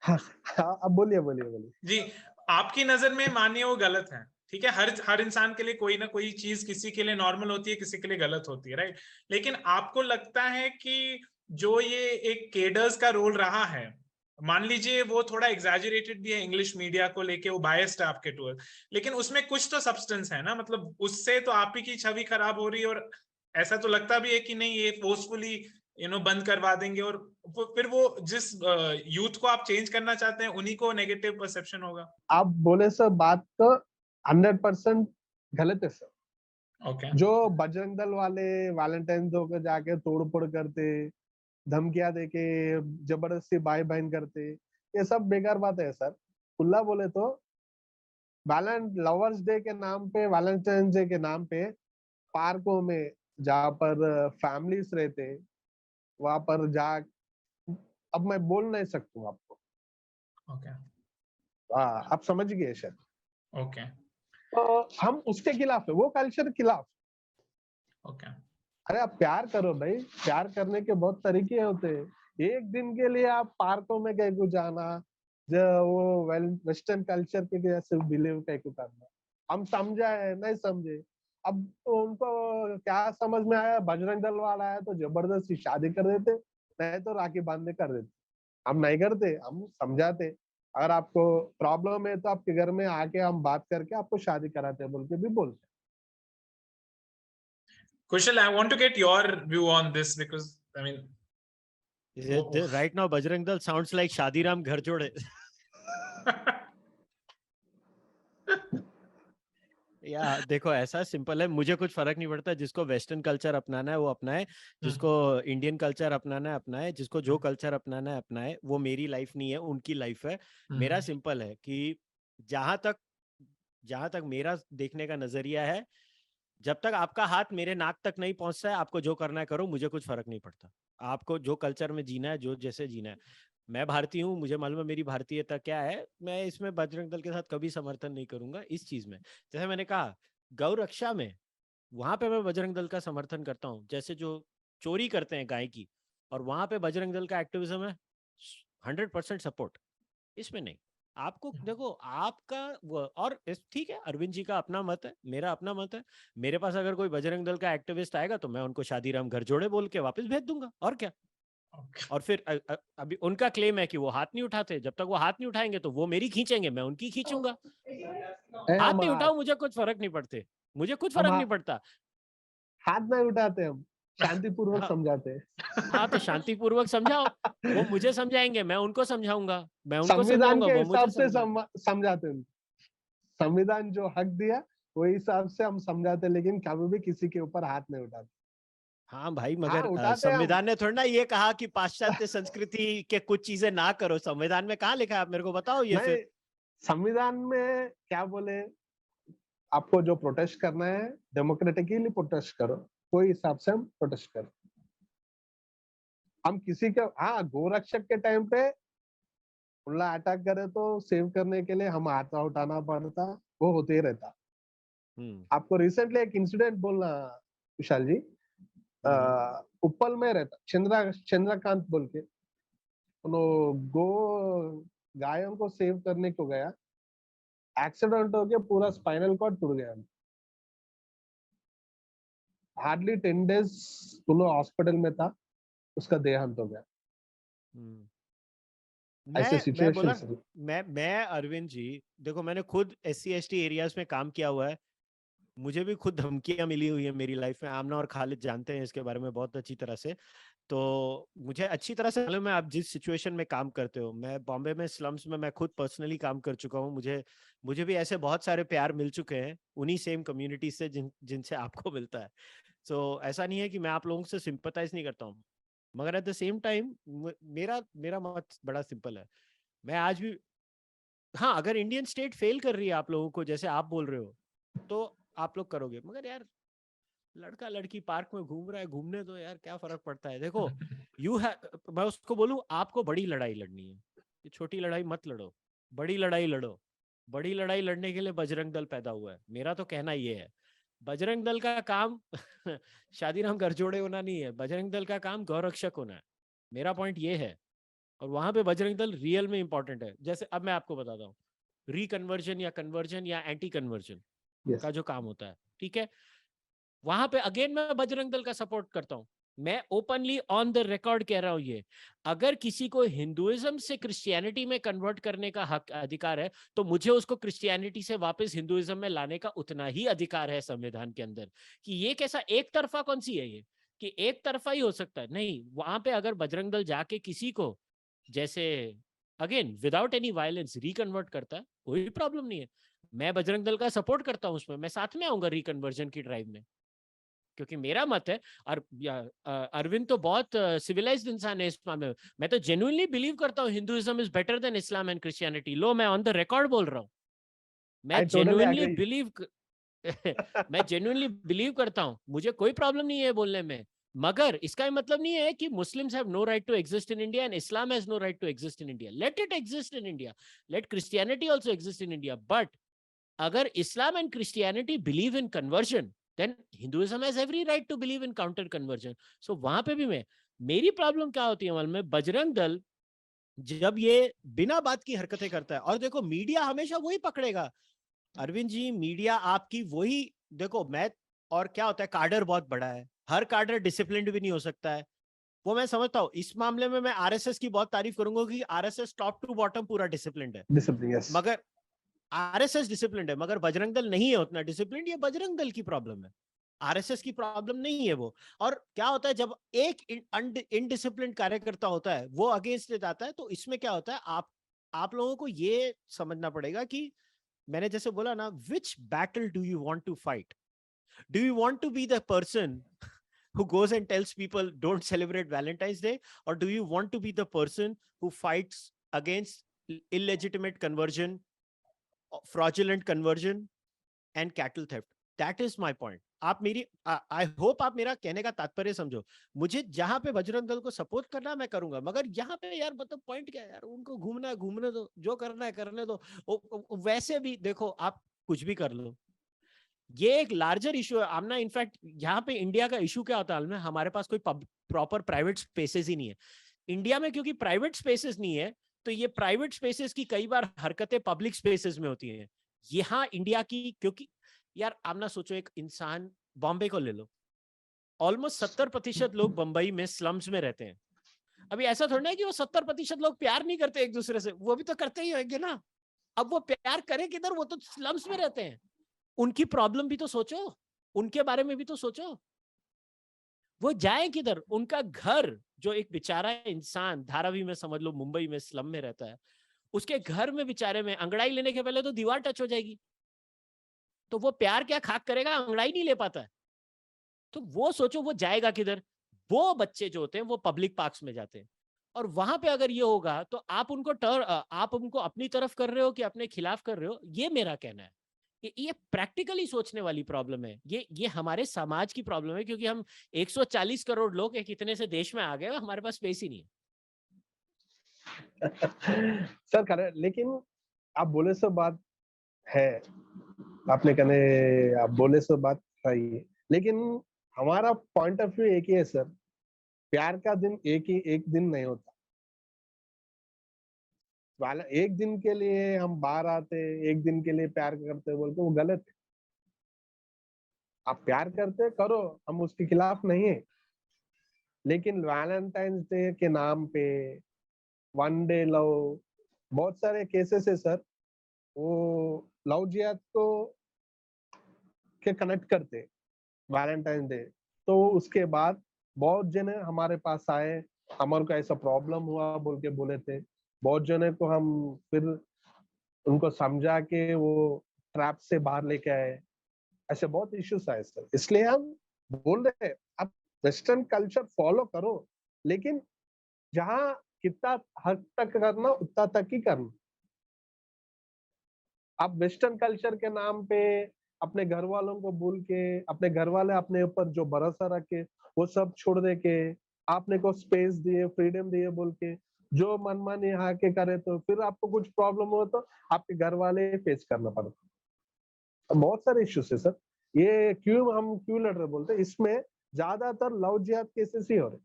हाँ, अब बोलिए बोलिए बोलिए। जी, आपकी नजर में मानिए वो गलत है, ठीक है, हर इंसान के लिए कोई ना कोई चीज किसी के लिए नॉर्मल होती है, किसी के लिए गलत होती है, राइट? लेकिन आपको लगता है कि जो ये एक केडर्स का रोल रहा है, मान लीजिए वो थोड़ा एग्जैजरेटेड भी है इंग्लिश मीडिया को लेके, वो बायस्ड है आपके टूर, लेकिन उसमें कुछ तो सब्सटेंस है ना, मतलब उससे तो आप ही की छवि खराब हो रही है, और ऐसा तो लगता भी है कि नहीं ये फोर्सफुली बंद करवा देंगे, और फिर वो जिस यूथ को आप चेंज करना चाहते हैं उन्हीं को नेगेटिव परसेप्शन होगा। आप बोले सर, बात तो 100% गलत है सर। ओके जो बजरंग दल वाले वैलेंटाइन डे को जाके तोड़ फोड़ करते, धमकियां देके जबरदस्ती भाई बहन करते, ये सब बेकार बात है सर। खुला बोले तो लवर्स डे के नाम पे, वैलेंटाइन डे के नाम पे पार्कों में जहाँ पर फैमिलीज रहते, वहां पर जा, अब मैं बोल नहीं सकता हूँ आपको। ओके हाँ, आप समझ गए शायद। ओके तो हम उसके खिलाफ है, वो कल्चर के खिलाफ। ओके अरे आप प्यार करो भाई, प्यार करने के बहुत तरीके होते हैं। एक दिन के लिए आप पार्कों में कहीं को जाना, जो वो वेस्टर्न कल्चर के जैसे बिलीव कहीं को करना, हम समझा है नहीं समझे। अब तो उनको क्या समझ में आया, बजरंग दल वाला है तो जबरदस्ती शादी कर देते, नहीं तो राखी बांधने कर देते। हम नहीं करते, हम समझाते। अगर आपको प्रॉब्लम है तो आपके घर में आके हम बात करके आपको शादी कराते हैं बोल के भी बोलते। Kushal, I want to get your view on this because I mean, right now Bajrang Dal sounds like Shadiram Ghar Jode. या देखो ऐसा सिंपल है, मुझे कुछ फर्क नहीं पड़ता, जिसको वेस्टर्न कल्चर अपनाना है वो अपनाए, जिसको इंडियन कल्चर अपनाना है अपनाए, जिसको जो कल्चर अपनाना है अपनाए। वो मेरी लाइफ नहीं है, उनकी लाइफ है। मेरा सिंपल है कि जहां तक मेरा देखने का नजरिया है, जब तक आपका हाथ मेरे नाक तक नहीं पहुंचता है, आपको जो करना है करो, मुझे कुछ फर्क नहीं पड़ता। आपको जो कल्चर में जीना है, जो जैसे जीना है। मैं भारतीय हूँ, मुझे मालूम है मेरी भारतीयता क्या है। मैं इसमें बजरंग दल के साथ कभी समर्थन नहीं करूंगा इस चीज में। जैसे मैंने कहा गौ रक्षा में, वहां पे मैं बजरंग दल का समर्थन करता हूँ। जैसे जो चोरी करते हैं गाय की, और वहां पे बजरंग दल का एक्टिविज्म है, 100% सपोर्ट। इसमें नहीं। आपको देखो आपका और ठीक है, अरविंद जी का अपना मत है, मेरा अपना मत है। मेरे पास अगर कोई बजरंग दल का एक्टिविस्ट आएगा तो मैं उनको शादीराम घर जोड़े बोल के वापस भेज दूंगा, और क्या। और फिर अभी उनका क्लेम है कि वो हाथ नहीं उठाते, जब तक वो हाथ नहीं उठाएंगे तो वो मेरी खींचेंगे, मैं उनकी खींचूंगा। हाथ नहीं उठाओ, मुझे कुछ फर्क नहीं पड़ते, मुझे कुछ फर्क नहीं पड़ता। हाथ नहीं उठाते, हम शांतिपूर्वक समझाते हैं। हाँ तो शांतिपूर्वक समझाओ, वो मुझे समझाएंगे, मैं उनको समझाऊंगा, मैं उनको संविधान समझाऊंगा, के वो मुझे हिसाब से समझाएंगे। समझाते हैं। संविधान जो हक दिया वही हिसाब से हम समझाते, लेकिन कभी भी किसी के ऊपर हाथ नहीं उठाते। हाँ भाई, हाँ, मगर उठाते हम। संविधान ने थोड़ा ना ये कहा कि पाश्चात्य संस्कृति के कुछ चीजें ना करो। संविधान में कहाँ लिखा है, आप मेरे को बताओ ये नहीं, फिर। संविधान में क्या बोले, आपको जो प्रोटेस्ट करना है डेमोक्रेटिकली प्रोटेस्ट करो, कोई हिसाब से हम प्रोटेस्ट करो। हम किसी के, हाँ, गोरक्षक के टाइम पे उल्ला अटैक करे तो सेव करने के लिए हम हाथ उठाना पड़ता, वो होते ही रहता। आपको रिसेंटली एक इंसिडेंट बोलना विशाल जी, उप्पल में रहता चंद्रकांत बोल के, गो गायों को सेव करने को गया, एक्सीडेंट हो गया, पूरा स्पाइनल कॉर्ड टूट गया। हार्डली 10 डेज हॉस्पिटल में था, उसका देहांत हो गया। ऐसे सिचुएशन। मैं अरविंद जी देखो, मैंने खुद SC ST एरियाज में काम किया हुआ है। मुझे भी खुद धमकियां मिली हुई है मेरी लाइफ में। आमना और खालिद जानते हैं इसके बारे में बहुत अच्छी तरह से। तो मुझे अच्छी तरह से मालूम है आप जिस सिचुएशन में काम करते हो। मैं बॉम्बे में स्लम्स में मैं खुद पर्सनली काम कर चुका हूँ। मुझे मुझे भी ऐसे बहुत सारे प्यार मिल चुके हैं उन्हीं सेम कम्युनिटी से जिनसे आपको मिलता है। तो ऐसा नहीं है कि मैं आप लोगों से सिंपैथाइज नहीं करता हूँ, मगर एट द सेम टाइम मेरा मेरा मत बड़ा सिंपल है। मैं आज भी, हाँ, अगर इंडियन स्टेट फेल कर रही है आप लोगों को जैसे आप बोल रहे हो तो आप लोग करोगे, मगर यार लड़का लड़की पार्क में घूम रहा है, घूमने दो यार, क्या फर्क पड़ता है। देखो मैं उसको बोलूं आपको बड़ी लड़ाई लड़नी है, ये छोटी लड़ाई मत लड़ो, बड़ी लड़ाई लड़ो। बड़ी लड़ाई लड़ने के लिए बजरंग दल पैदा हुआ है। मेरा तो कहना ये है बजरंग दल का काम शादीराम गरजोड़े होना नहीं है, बजरंग दल का काम गौरक्षक होना है। मेरा पॉइंट ये है, और वहां पे बजरंग दल रियल में इंपॉर्टेंट है। जैसे अब मैं आपको बताता हूँ रिकन्वर्जन या कन्वर्जन या एंटी कन्वर्जन Yes. का जो काम होता है, ठीक है, वहां पे अगेन मैं बजरंग दल का सपोर्ट करता हूं। मैं ओपनली ऑन द रिकॉर्ड कह रहा हूं ये, अगर किसी को हिंदुइज्म से क्रिश्चियनिटी में कन्वर्ट करने का हक अधिकार है तो मुझे उसको क्रिश्चियनिटी से वापस हिंदुइज्म में लाने का उतना ही अधिकार है संविधान के अंदर। कि ये कैसा एक तरफा कौन सी है ये, कि एक तरफा ही हो सकता है? नहीं, वहां पे अगर बजरंग दल जाके किसी को जैसे again without any violence reconvert करता है, कोई प्रॉब्लम नहीं है। मैं बजरंग दल का सपोर्ट करता हूं उसमें, मैं साथ में आऊंगा रिकन्वर्जन की ड्राइव में, क्योंकि मेरा मत है। और अरविंद तो बहुत सिविलाइज्ड इंसान है इस मामले में। मैं तो जेन्युइनली बिलीव करता हूँ Hinduism is better than Islam and Christianity. लो, मैं ऑन द रिकॉर्ड बोल रहा हूँ, मैं I totally genuinely agree. Believe मैं जेन्युइनली बिलीव करता हूँ, मुझे कोई प्रॉब्लम नहीं है बोलने में। मगर इसका मतलब नहीं है कि Muslims have no right to exist in India and Islam has no right to exist in India. Let it exist in India, let Christianity also exist in India. But अगर Islam and Christianity believe in conversion, then Hinduism has every right to believe in counter conversion. So वहां पे भी मेरी problem क्या होती है अमल में, बजरंग दल जब ये बिना बात की हरकतें करता है, और देखो मीडिया हमेशा वही पकड़ेगा अरविंद जी, मीडिया आपकी वही, देखो मैं, और क्या होता है कार्डर बहुत बड़ा है, हर कार्डर डिसिप्लिन्ड भी नहीं हो सकता है, वो मैं समझता हूँ। इस मामले में मैं आरएसएस की बहुत तारीफ करूंगा कि आरएसएस टॉप टू बॉटम पूरा डिसिप्लिन्ड है। Discipline, yes. मगर आरएसएस डिसिप्लिन्ड है, मगर बजरंग दल नहीं है उतना डिसिप्लिन्ड। ये बजरंग दल की प्रॉब्लम है, आरएसएस की प्रॉब्लम नहीं है वो। और क्या होता है जब एक इनडिसिप्लिन्ड कार्यकर्ता होता है वो अगेंस्ट जाता है, तो इसमें क्या होता है, आप लोगों को ये समझना पड़ेगा कि मैंने जैसे बोला ना, which battle do you want to fight? Do you want to be the person who goes and tells people don't celebrate Valentine's Day, or do you want to be the person who fights against illegitimate conversion, fraudulent conversion and cattle theft? That is my point. आप मेरी I hope आप मेरा कहने का तात्पर्य समझो। मुझे जहां पे बजरंग दल को सपोर्ट करना मैं करूंगा, मगर यहाँ पे यार मतलब पॉइंट क्या है यार, उनको घूमना है घूमने दो, जो करना है करने दो। वैसे भी देखो आप कुछ भी कर लो, ये एक लार्जर इशू है आमना। इनफैक्ट यहाँ पे इंडिया का इशू क्या होता है, हमारे पास कोई प्रॉपर प्राइवेट स्पेसेस ही नहीं है इंडिया में। क्योंकि प्राइवेट स्पेसेस नहीं है तो ये प्राइवेट स्पेसेस की कई बार हरकतें पब्लिक स्पेसेस में होती हैं यहाँ इंडिया की। क्योंकि यार आमना सोचो, एक इंसान, बॉम्बे को ले लो, ऑलमोस्ट 70% लोग बंबई में स्लम्स में रहते हैं। अभी ऐसा थोड़ा है कि वो 70% लोग प्यार नहीं करते एक दूसरे से, वो भी तो करते ही होंगे ना। अब वो प्यार करें किधर, वो तो स्लम्स में रहते हैं। उनकी प्रॉब्लम भी तो सोचो, उनके बारे में भी तो सोचो, वो जाए किधर? उनका घर, जो एक बेचारा इंसान धारावी में समझ लो मुंबई में स्लम में रहता है, उसके घर में बेचारे में अंगड़ाई लेने के पहले तो दीवार टच हो जाएगी, तो वो प्यार क्या खाक करेगा, अंगड़ाई नहीं ले पाता है। तो वो सोचो वो जाएगा किधर? वो बच्चे जो होते हैं वो पब्लिक पार्क्स में जाते हैं, और वहां पे अगर ये होगा तो आप उनको अपनी तरफ कर रहे हो कि अपने खिलाफ कर रहे हो, ये मेरा कहना है। ये प्रैक्टिकली सोचने वाली प्रॉब्लम है, ये हमारे समाज की प्रॉब्लम है, क्योंकि हम 140 करोड़ लोग एक इतने से देश में आ गए, हमारे पास स्पेस ही नहीं है। सर करेक्ट, लेकिन आप बोले सो बात है, आपने कहने आप बोले सो बात सही है, लेकिन हमारा पॉइंट ऑफ व्यू एक ही है सर। प्यार का दिन एक दिन नहीं होता। वाला एक दिन के लिए हम बाहर आते, एक दिन के लिए प्यार करते बोलते, वो गलत है। आप प्यार करते करो, हम उसके खिलाफ नहीं है, लेकिन वैलेंटाइंस डे के नाम पे वन डे लव, बहुत सारे केसेस है सर। वो लव जिहाद को के कनेक्ट करते वैलेंटाइन डे। तो उसके बाद बहुत जने हमारे पास आए, हमारे को ऐसा प्रॉब्लम हुआ बोल के बोले थे। बहुत जने को हम फिर उनको समझा के वो ट्रैप से बाहर लेके आए। ऐसे बहुत इश्यूज आए सर, इसलिए हम बोल रहे हैं आप वेस्टर्न कल्चर फॉलो करो, लेकिन जहाँ कितना हद तक करना उतना तक ही करना। आप वेस्टर्न कल्चर के नाम पे अपने घर वालों को भूल के, अपने घर वाले अपने ऊपर जो भरोसा रखे वो सब छोड़ दे के, आपने को स्पेस दिए, फ्रीडम दिए बोल के जो मनमानी यहाँ के करे, तो फिर आपको कुछ प्रॉब्लम हो तो आपके घर वाले फेस करना पड़ता। बहुत सारे इश्यूज है सर। ये हम क्यों लड़ रहे बोलते, इसमें ज्यादातर लव जिहाद केसेस ही हो रहे।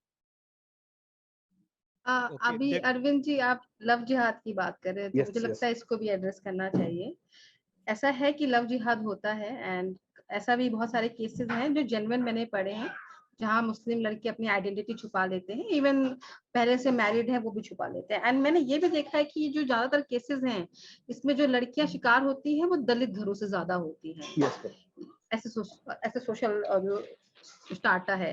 अभी अरविंद जी आप लव जिहाद की बात कर रहे हैं, तो Yes, मुझे yes. लगता है इसको भी एड्रेस करना चाहिए। ऐसा है कि लव जिहाद होता है, एंड ऐसा भी बहुत सारे केसेस हैं जो जेन्युइन मैंने पढ़े हैं, जहाँ मुस्लिम लड़के अपनी आइडेंटिटी छुपा लेते हैं, इवन पहले से मैरिड है वो भी छुपा लेते हैं। एंड मैंने ये भी देखा है कि जो ज्यादातर केसेस हैं इसमें जो लड़कियां शिकार होती हैं वो दलित घरों से ज्यादा होती हैं। Yes, sir. ऐसे सोशल जो स्टार्टा है।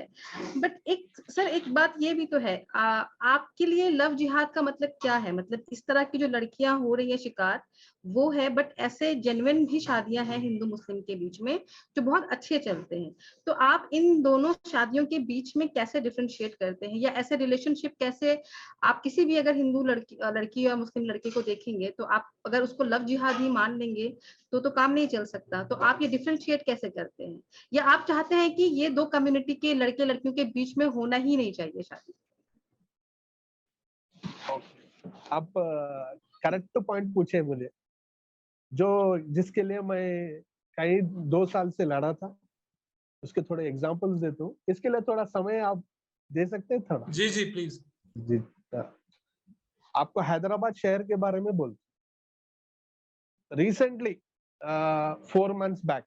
बट एक बात ये भी तो है, आपके लिए लव जिहाद का मतलब क्या है? मतलब इस तरह की जो लड़कियां हो रही है शिकार वो है, बट ऐसे जेन्युइन भी शादियां हैं हिंदू मुस्लिम के बीच में जो बहुत अच्छे चलते हैं। तो आप इन दोनों शादियों के बीच में कैसे डिफरेंशिएट करते हैं, या ऐसे रिलेशनशिप कैसे आप किसी भी अगर हिंदू लड़की या मुस्लिम लड़के को देखेंगे तो आप अगर उसको लव जिहाद ही मान लेंगे तो काम नहीं चल सकता। तो आप ये डिफरेंशिएट कैसे करते हैं, या आप चाहते हैं कि ये दो कम्युनिटी के लड़के लड़कियों के बीच में होना ही नहीं चाहिए शादी? आप करेक्ट पॉइंट पूछे मुझे, जो जिसके लिए मैं कई 2 साल से लड़ा था, उसके थोड़े एग्जांपल्स देता हूँ। इसके लिए थोड़ा समय आप दे सकते हैं थोड़ा? जी जी प्लीज। जी, आपको हैदराबाद शहर के बारे में बोल। रिसेंटली 4 मंथ्स बैक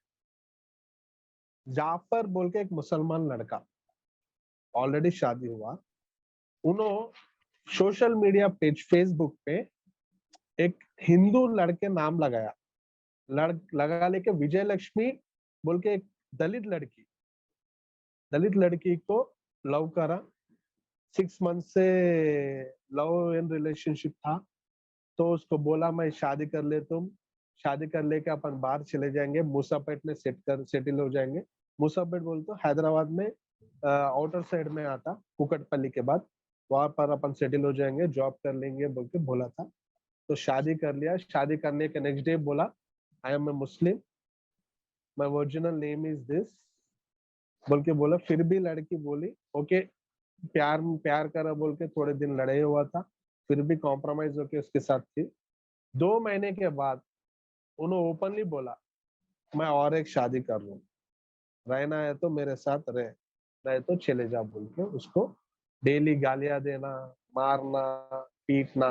जाफर बोल के एक मुसलमान लड़का, ऑलरेडी शादी हुआ, उन्होंने सोशल मीडिया पेज फेसबुक पे एक हिंदू लड़के नाम लगाया, लगा लेके विजय लक्ष्मी बोल के एक दलित लड़की को लव करा। 6 मंथ से लव इन रिलेशनशिप था, तो उसको बोला मैं शादी कर ले, तुम शादी कर लेके अपन बाहर चले जाएंगे, मूसापेट में सेटल हो जाएंगे। मूसापेट बोल तो हैदराबाद में आउटर साइड में आता, कुकटपल्ली के बाद, वहां पर अपन सेटल हो जाएंगे, जॉब कर लेंगे बोल के बोला था। तो शादी कर लिया। शादी करने के नेक्स्ट डे बोला I am a Muslim, my original name is this बोल के बोला। फिर भी लड़की बोली ओके, प्यार करा बोल के थोड़े दिन लड़े हुआ था, फिर भी कॉम्प्रोमाइज होके उसके साथ थी। 2 महीने के बाद उन्होंने ओपनली बोला मैं और एक शादी कर लूं, रहना है तो मेरे साथ रह, नहीं तो चले जा बोल के उसको डेली गालियां देना, मारना, पीटना,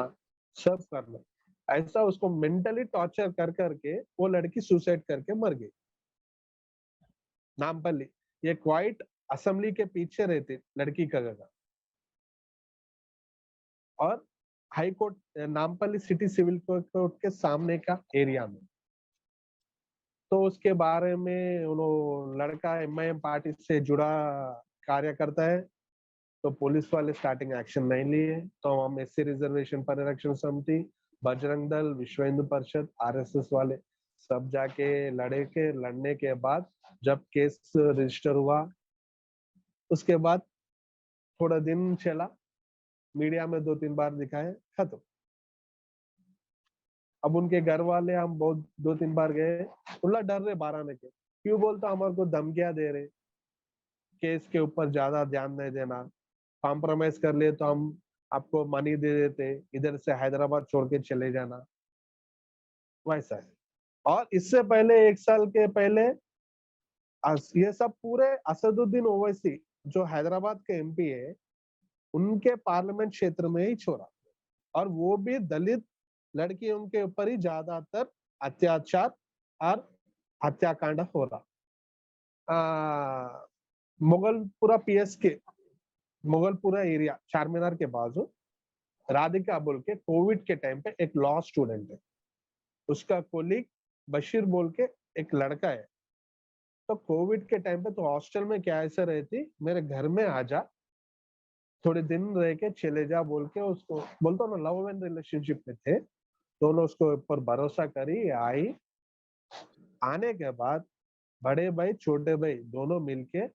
सब करना। ऐसा उसको मेंटली टॉर्चर कर करके वो लड़की सुसाइड करके मर गई। नामपल्ली, ये क्वाइट असेंबली के पीछे रहती लड़की का जगह, और high court Nampally city civil court के सामने का एरिया में। तो उसके बारे में उन्होंने, लड़का एमआईएम पार्टी से जुड़ा कार्य करता है, तो पुलिस वाले स्टार्टिंग एक्शन नहीं लिए। तो हम एससी रिजर्वेशन परिरक्षण समिति, बजरंग दल, विश्व हिंदू परिषद, आरएसएस वाले सब जाके लड़ने के बाद जब केस रजिस्टर हुआ, उसके बाद थोड़ा दिन चला, मीडिया में 2-3 बार दिखाए, खत्म। अब उनके घर वाले, हम बहुत 2-3 बार गए, उल्ला डर रहे बाहर आने के। क्यों बोलता हमारे को धमकियां दे रहे, केस के ऊपर ज्यादा ध्यान नहीं देना, कॉम्प्रोमाइज कर ले तो हम आपको मनी दे देते, इधर से हैदराबाद छोड़ के चले जाना, वैसा है। और इससे पहले 1 साल के पहले ये सब पूरे असदुद्दीन ओवैसी जो हैदराबाद के एमपी है, उनके पार्लियामेंट क्षेत्र में ही छोड़ा, और वो भी दलित लड़की, उनके ऊपर ही ज्यादातर अत्याचार और हत्याकांड हो रहा। मुगलपुरा पीएसके, मुगलपुरा एरिया, चारमीनार के बाजू, राधिका बोल के कोविड के टाइम पे एक लॉ स्टूडेंट है, उसका कोलीग बशीर बोल के एक लड़का है। तो कोविड के टाइम पे तो हॉस्टल में क्या ऐसा रहती, मेरे घर में आ जा, थोड़े दिन रह के चले जा बोल के उसको बोलता हूँ ना, लव एंड रिलेशनशिप में थे दोनों, उसको ऊपर भरोसा करी, आई। आने के बाद बड़े भाई छोटे भाई दोनों मिलके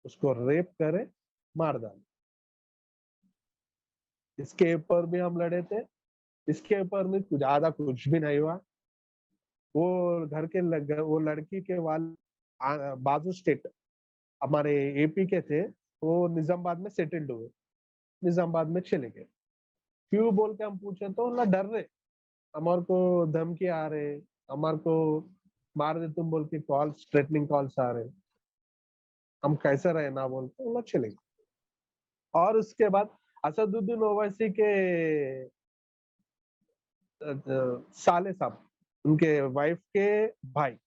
उसको रेप करे, मार डाले। इसके ऊपर भी हम लड़े थे, इसके ऊपर में कुछ ज्यादा कुछ भी नहीं हुआ। वो घर के वो लड़की के बाजू स्टेट हमारे एपी के थे, वो निजामाबाद में सेटल्ड हुए, निजामाबाद में चले गए। क्यों बोल के हम पूछे तो ना डर रहे, हमारे को धमकी आ रहे, हमारे को मार दे तुम बोल के कॉल्स, थ्रेटनिंग कॉल्स आ रहे, हम कैसे रहे ना बोल के वो चले गए। और उसके बाद असदुद्दीन ओवैसी के साले साहब, उनके वाइफ के भाई,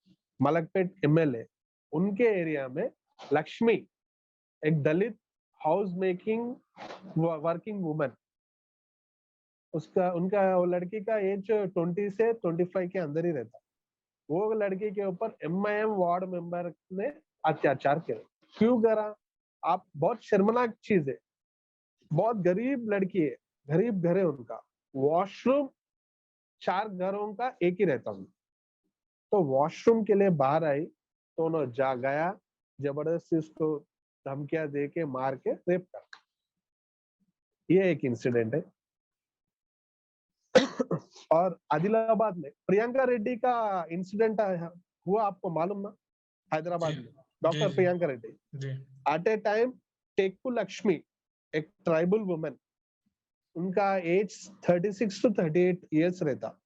मलकपेट एमएलए, उनके एरिया में लक्ष्मी, एक दलित हाउस मेकिंग वर्किंग वुमन, उसका उनका वो लड़की का एज 20 से 25 के अंदर ही रहता। वो लड़की के ऊपर एमआईएम वार्ड मेंबर ने अत्याचार किया। क्यों करा? आप बहुत शर्मनाक चीज है, बहुत गरीब लड़की है, गरीब घर है उनका, वॉशरूम 4 घरों का एक ही रहता हूँ, तो वॉशरूम के लिए बाहर आई तो उन्होंने जा गया, जबरदस्ती उसको धमकियां दे के मार के रेप कर। ये एक इंसिडेंट है। और आदिलाबाद में प्रियंका रेड्डी का इंसिडेंट हुआ, आपको मालूम ना, हैदराबाद में doctor Priyanka Reddy at a time, Tekku Lakshmi, एक ट्राइबल वुमेन, उनका एज 36 to 38 इयर्स रहता,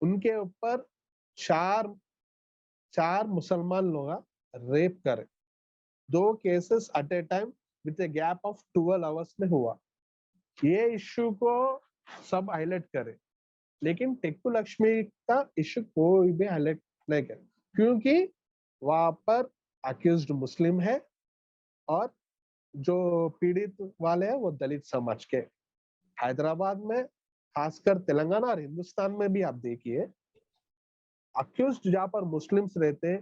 उनके ऊपर चार मुसलमान लोग रेप करे। 2 cases at a time with a gap of 12 hours में हुआ। ये इश्यू को सब हाईलाइट करे, लेकिन टेक्कू लक्ष्मी का इश्यू कोई भी हाईलाइट नहीं करे, क्योंकि वहां पर अक्यूज्ड मुस्लिम है और जो पीड़ित वाले हैं वो दलित समाज के। हैदराबाद में, खासकर तेलंगाना और हिंदुस्तान में भी आप देखिए, अक्यूज्ड जहाँ पर मुस्लिम्स रहते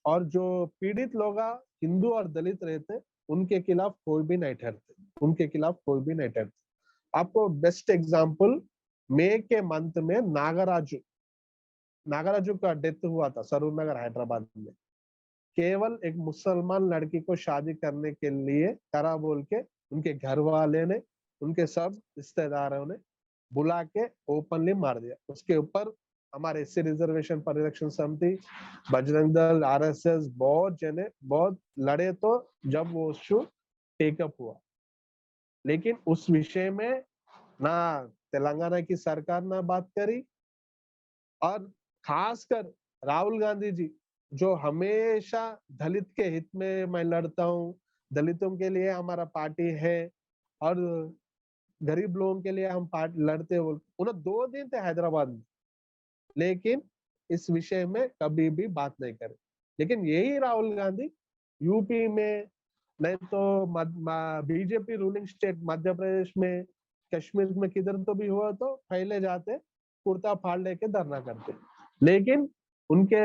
और जो पीड़ित लोग हिंदू और दलित रहते, उनके खिलाफ कोई भी नहीं ठहरते, उनके खिलाफ कोई भी नहीं ठहरते। आपको बेस्ट एग्जांपल, मई के मंथ में नागराजू का डेथ हुआ था सरूर नगर हैदराबाद में। केवल एक मुसलमान लड़की को शादी करने के लिए करा बोल के उनके घर वाले ने, उनके सब रिश्तेदारों ने बुला के ओपनली मार दिया। उसके ऊपर हमारे एससी रिजर्वेशन परिरक्षण समिति, बजरंग दल, आरएसएस, बहुत जने बहुत लड़े, तो जब वो इश्यू टेकअप हुआ, लेकिन उस विषय में ना तेलंगाना की सरकार ना बात करी, और खासकर राहुल गांधी जी, जो हमेशा दलित के हित में मैं लड़ता हूँ, दलितों के लिए हमारा पार्टी है और गरीब लोगों के लिए हम पार्टी लड़ते हैं, उन्हें 2 दिन थे हैदराबाद में, लेकिन इस विषय में कभी भी बात नहीं करे। लेकिन यही राहुल गांधी यूपी में, नहीं तो BJP ruling state Madhya Pradesh में, कश्मीर में किधर तो भी हुआ तो पहले जाते कुर्ता फाड़ लेके धरना करते, लेकिन उनके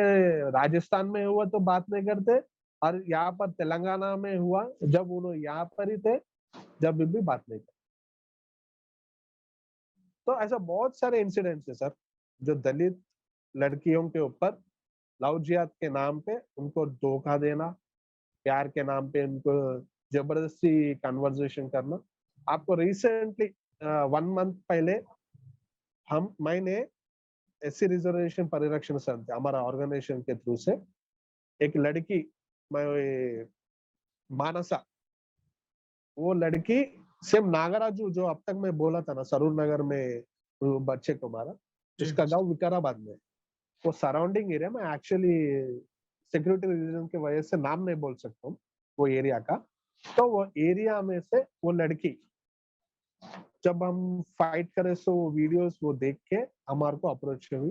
राजस्थान में हुआ तो बात नहीं करते, और यहाँ पर तेलंगाना में हुआ जब उन्होंने यहाँ पर ही थे, जब भी बात नहीं करते। तो ऐसा बहुत सारे इंसिडेंट्स है सर, जो दलित लड़कियों के ऊपर लव जिहाद के नाम पे उनको धोखा देना, प्यार के नाम पे उनको जबरदस्ती कन्वर्सेशन करना। आपको रिसेंटली 1 मंथ पहले मैंने एससी रिजर्वेशन परिरक्षण समिति, हमारा ऑर्गेनाइजेशन के थ्रू से एक लड़की, मानसा, वो लड़की सेम नागराजू जो अब तक मैं बोला था ना, सरूर नगर में बच्चे को मारा, उसका गांव विकाराबाद में, वो सराउंडिंग एरिया में, एक्चुअली सिक्योरिटी रीजन की वजह से नाम नहीं बोल सकता हूँ वो एरिया का। तो वो एरिया में से वो लड़की, जब हम फाइट करे सो वो वीडियोस वो देख के हमारे को अप्रोच हुई,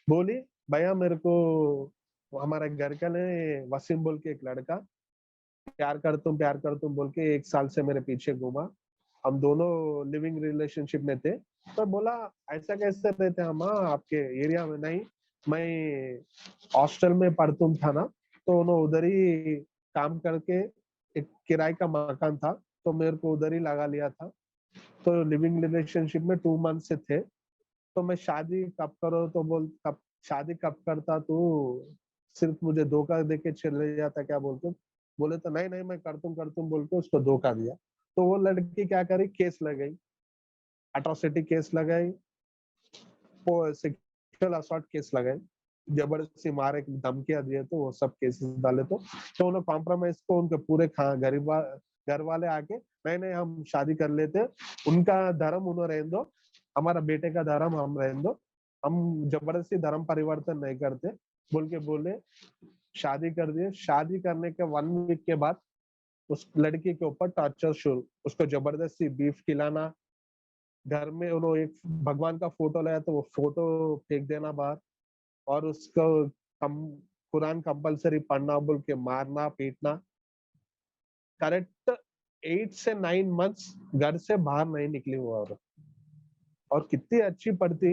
बोली भैया मेरे को हमारे घर का ने वसीम बोल के एक लड़का प्यार कर तुम बोल के 1 साल से मेरे पीछे घूमा, हम दोनों लिविंग रिलेशनशिप में थे। तो बोला ऐसा कैसे रहते हम आपके एरिया में? नहीं, मैं हॉस्टल में पढ़ता था ना, तो उन्होंने उधर ही काम करके, एक किराए का मकान था तो मेरे को उधर ही लगा लिया था। तो लिविंग रिलेशनशिप में 2 मंथ से थे। तो मैं शादी कब करो तो कब शादी कब करता, तू सिर्फ मुझे धोखा दे के चले जाता क्या बोलते। बोले तो नहीं नहीं मैं कर दूं बोल के उसको धोखा दिया। तो वो लड़की क्या करी, केस लगाई, अट्रॉसिटी केस लगाई, सेक्सुअल असॉल्ट केस लगाई, जबरदस्ती मारे, धमकियां दिए, तो वो सब केसेस डाले। तो उन्होंने कॉम्प्रोमाइज को उनके पूरे घर वाले आके नहीं नहीं हम शादी कर लेते, उनका धर्म उन्होंने रहने दो, हमारा बेटे का धर्म हम रहने दो, हम जबरदस्ती धर्म परिवर्तन नहीं करते बोल के बोले, शादी कर दिए। शादी करने के 1 वीक के बाद उस लड़की के ऊपर टॉर्चर शुरू, उसको जबरदस्ती बीफ खिलाना, घर में उन्होंने एक भगवान का फोटो लाया तो वो फोटो फेंक देना बाहर, और उसको कुरान कंपलसरी पढ़ना बोल के मारना पीटना। करेक्ट 8 से 9 मंथ्स घर से बाहर नहीं निकली वो औरत। और कितनी अच्छी पढ़ती,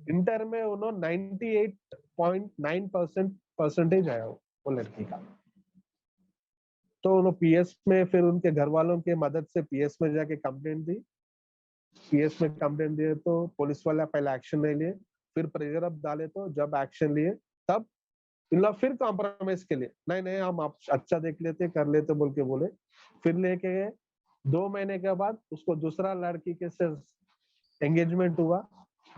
इंटर में उन्होंने 98.9% परसेंटेज आया वो लड़की का। तो उन्होंने पीएस में, फिर उनके घर वालों के मदद से पीएस में जाके कंप्लेंट दी। पीएस में कंप्लेंट दिए तो पुलिस वाले पहले एक्शन नहीं लिए, फिर प्रेशर अप डाले, तो जब एक्शन लिए तब इन लोग फिर कॉम्प्रोमाइज के लिए नहीं नहीं हम आप अच्छा देख लेते कर लेते बोल के बोले। फिर लेके गए, 2 महीने के बाद उसको दूसरा लड़की के से एंगेजमेंट हुआ,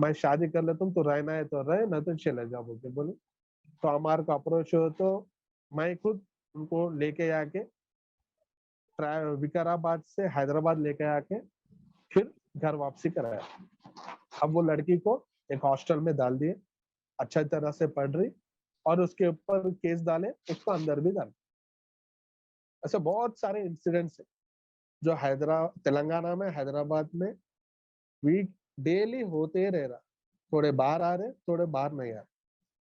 मैं शादी कर लेता हूँ तो रहना है तो रहे, ना तो चले जाओ बोल के बोले। तो हमारे को अप्रोच हो तो मैं खुद उनको लेके आके विकाराबाद से हैदराबाद लेके आके फिर घर वापसी कराया। अब वो लड़की को एक हॉस्टल में डाल दिए, अच्छा तरह से पढ़ रही, और उसके ऊपर केस डाले, उसको अंदर भी डाले। ऐसे बहुत सारे इंसिडेंट्स है जो तेलंगाना में, हैदराबाद में वीक डेली होते रह रहा। थोड़े बाहर आ रहे, थोड़े बाहर नहीं आ रहे,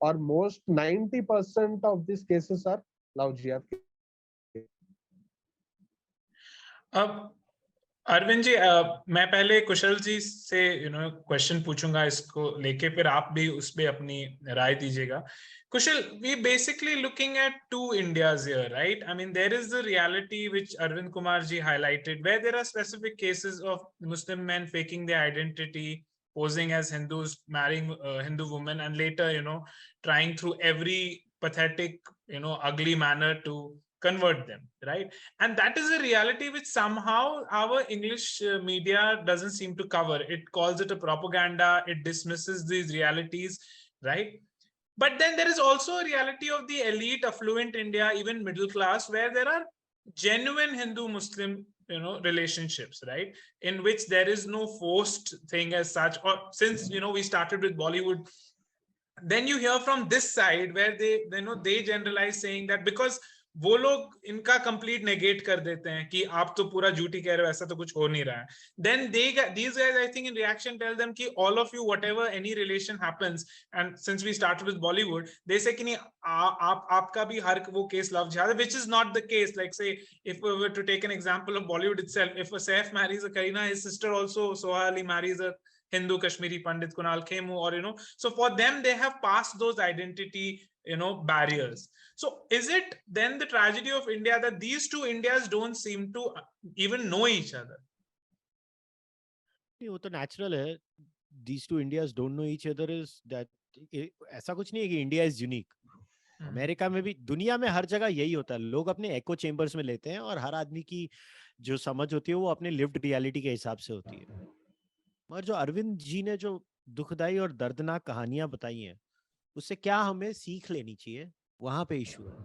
और most 90% of this cases are love जिहाद के। अब अरविंद जी, मैं पहले कुशल जी से क्वेश्चन पूछूंगा इसको लेके, फिर आप भी उस पे अपनी राय दीजिएगा। Kushal, we basically looking at 2 Indias here, right? I mean, there is the reality which Arvind Kumar ji highlighted, where there are specific cases of Muslim men faking their identity, posing as Hindus, marrying Hindu women, and later, trying through every pathetic, ugly manner to convert them, right? And that is a reality which somehow our English media doesn't seem to cover. It calls it a propaganda, it dismisses these realities, right? But then there is also a reality of the elite, affluent India, even middle class, where there are genuine Hindu-Muslim, relationships, right? In which there is no forced thing as such. Or since, we started with Bollywood, then you hear from this side where they generalize saying that because वो लोग इनका complete negate कर देते हैं कि आप तो पूरा झूठी कह रहे हो, ऐसा तो कुछ हो नहीं रहा है. Then these guys, I think, in reaction tell them कि all of you, whatever any relation happens, and since we started with Bollywood, they say कि नहीं आपका भी हर वो केस लव जिहाद, which is not the case. Like say, if we were to take an example of Bollywood itself, if a Saif marries a Kareena, his sister also Soha Ali marries a Hindu Kashmiri Pandit Kunal Khemu, or so for them they have passed those identity barriers. So is it then the tragedy of India that these two Indias don't seem to even know each other? वो तो natural है. These two Indias don't know each other is that ऐसा कुछ नहीं है कि India is unique. America में भी, दुनिया में हर जगह यही होता है. लोग अपने एको चेंबर्स में लेते हैं और हर आदमी की जो समझ होती है वो अपने लिव्ड रियलिटी के हिसाब से होती है. मगर जो अरविंद जी ने जो दुखदाई और दर्दनाक कहानियां बताई हैं, उससे क्या हमें सीख लेनी चाहिए, वहां पे इशू है.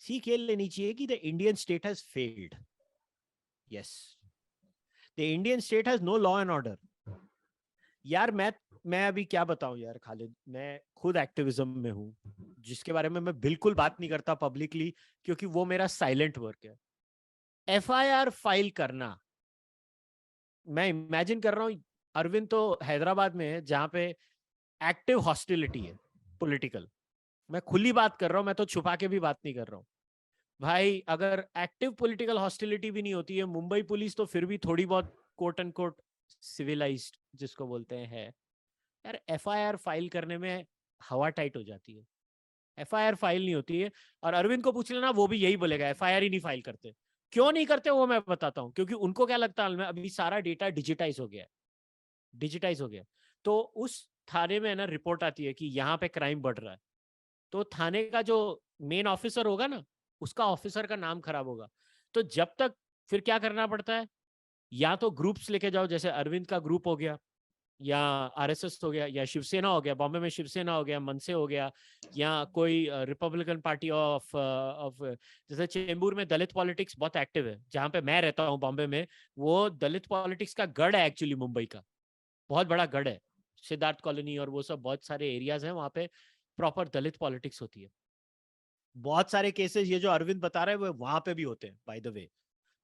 सीख ये लेनी चाहिए कि the Indian state has failed. Yes, the Indian state has no law and order. यार मैं अभी क्या बताऊं यार खालिद, मैं खुद एक्टिविज्म में हूं, जिसके बारे में मैं बिल्कुल बात नहीं करता पब्लिकली, क्योंकि वो मेरा साइलेंट वर्क है. एफआईआर फाइल करना, मैं इमेजिन कर रहा हूं अरविंद तो हैदराबाद में है जहां पे एक्टिव हॉस्टिलिटी है पॉलिटिकल. मैं खुली बात कर रहा हूं, मैं तो छुपा के भी बात नहीं कर रहा हूं भाई. अगर एक्टिव पॉलिटिकल हॉस्टिलिटी भी नहीं होती है, मुंबई पुलिस तो फिर भी थोड़ी बहुत कोट एंड कोट सिविलाइज्ड जिसको बोलते हैं है यार. एफआईआर फाइल करने में हवा टाइट हो जाती है. एफआईआर फाइल नहीं होती है। और अरविंद को पूछ लेना, वो भी यही बोलेगा एफआईआर ही नहीं फाइल करते। क्यों नहीं करते वो मैं बताता हूँ, क्योंकि उनको क्या लगता है अभी सारा डेटा डिजिटाइज हो गया है, डिजिटाइज हो गया। तो उस थाने में है ना रिपोर्ट आती है कि यहाँ पे क्राइम बढ़ रहा है, तो थाने का जो मेन ऑफिसर होगा ना, उसका ऑफिसर का नाम खराब होगा। तो जब तक फिर क्या करना पड़ता है, या तो ग्रुप्स लेके जाओ, जैसे अरविंद का ग्रुप हो गया, या आरएसएस हो गया, या शिवसेना हो गया, बॉम्बे में शिवसेना हो गया, मनसे हो गया, या कोई रिपब्लिकन पार्टी ऑफ जैसे चेंबूर में दलित पॉलिटिक्स बहुत एक्टिव है, जहां पे मैं रहता हूँ बॉम्बे में, वो दलित पॉलिटिक्स का गढ़ है एक्चुअली, मुंबई का बहुत बड़ा गढ़ है। सिद्धार्थ कॉलोनी और वो सब बहुत सारे एरियाज हैं, वहां पे प्रॉपर दलित पॉलिटिक्स होती है। बहुत सारे केसेस ये जो अरविंद बता रहे हैं वो वहां पे भी होते हैं, बाय द वे,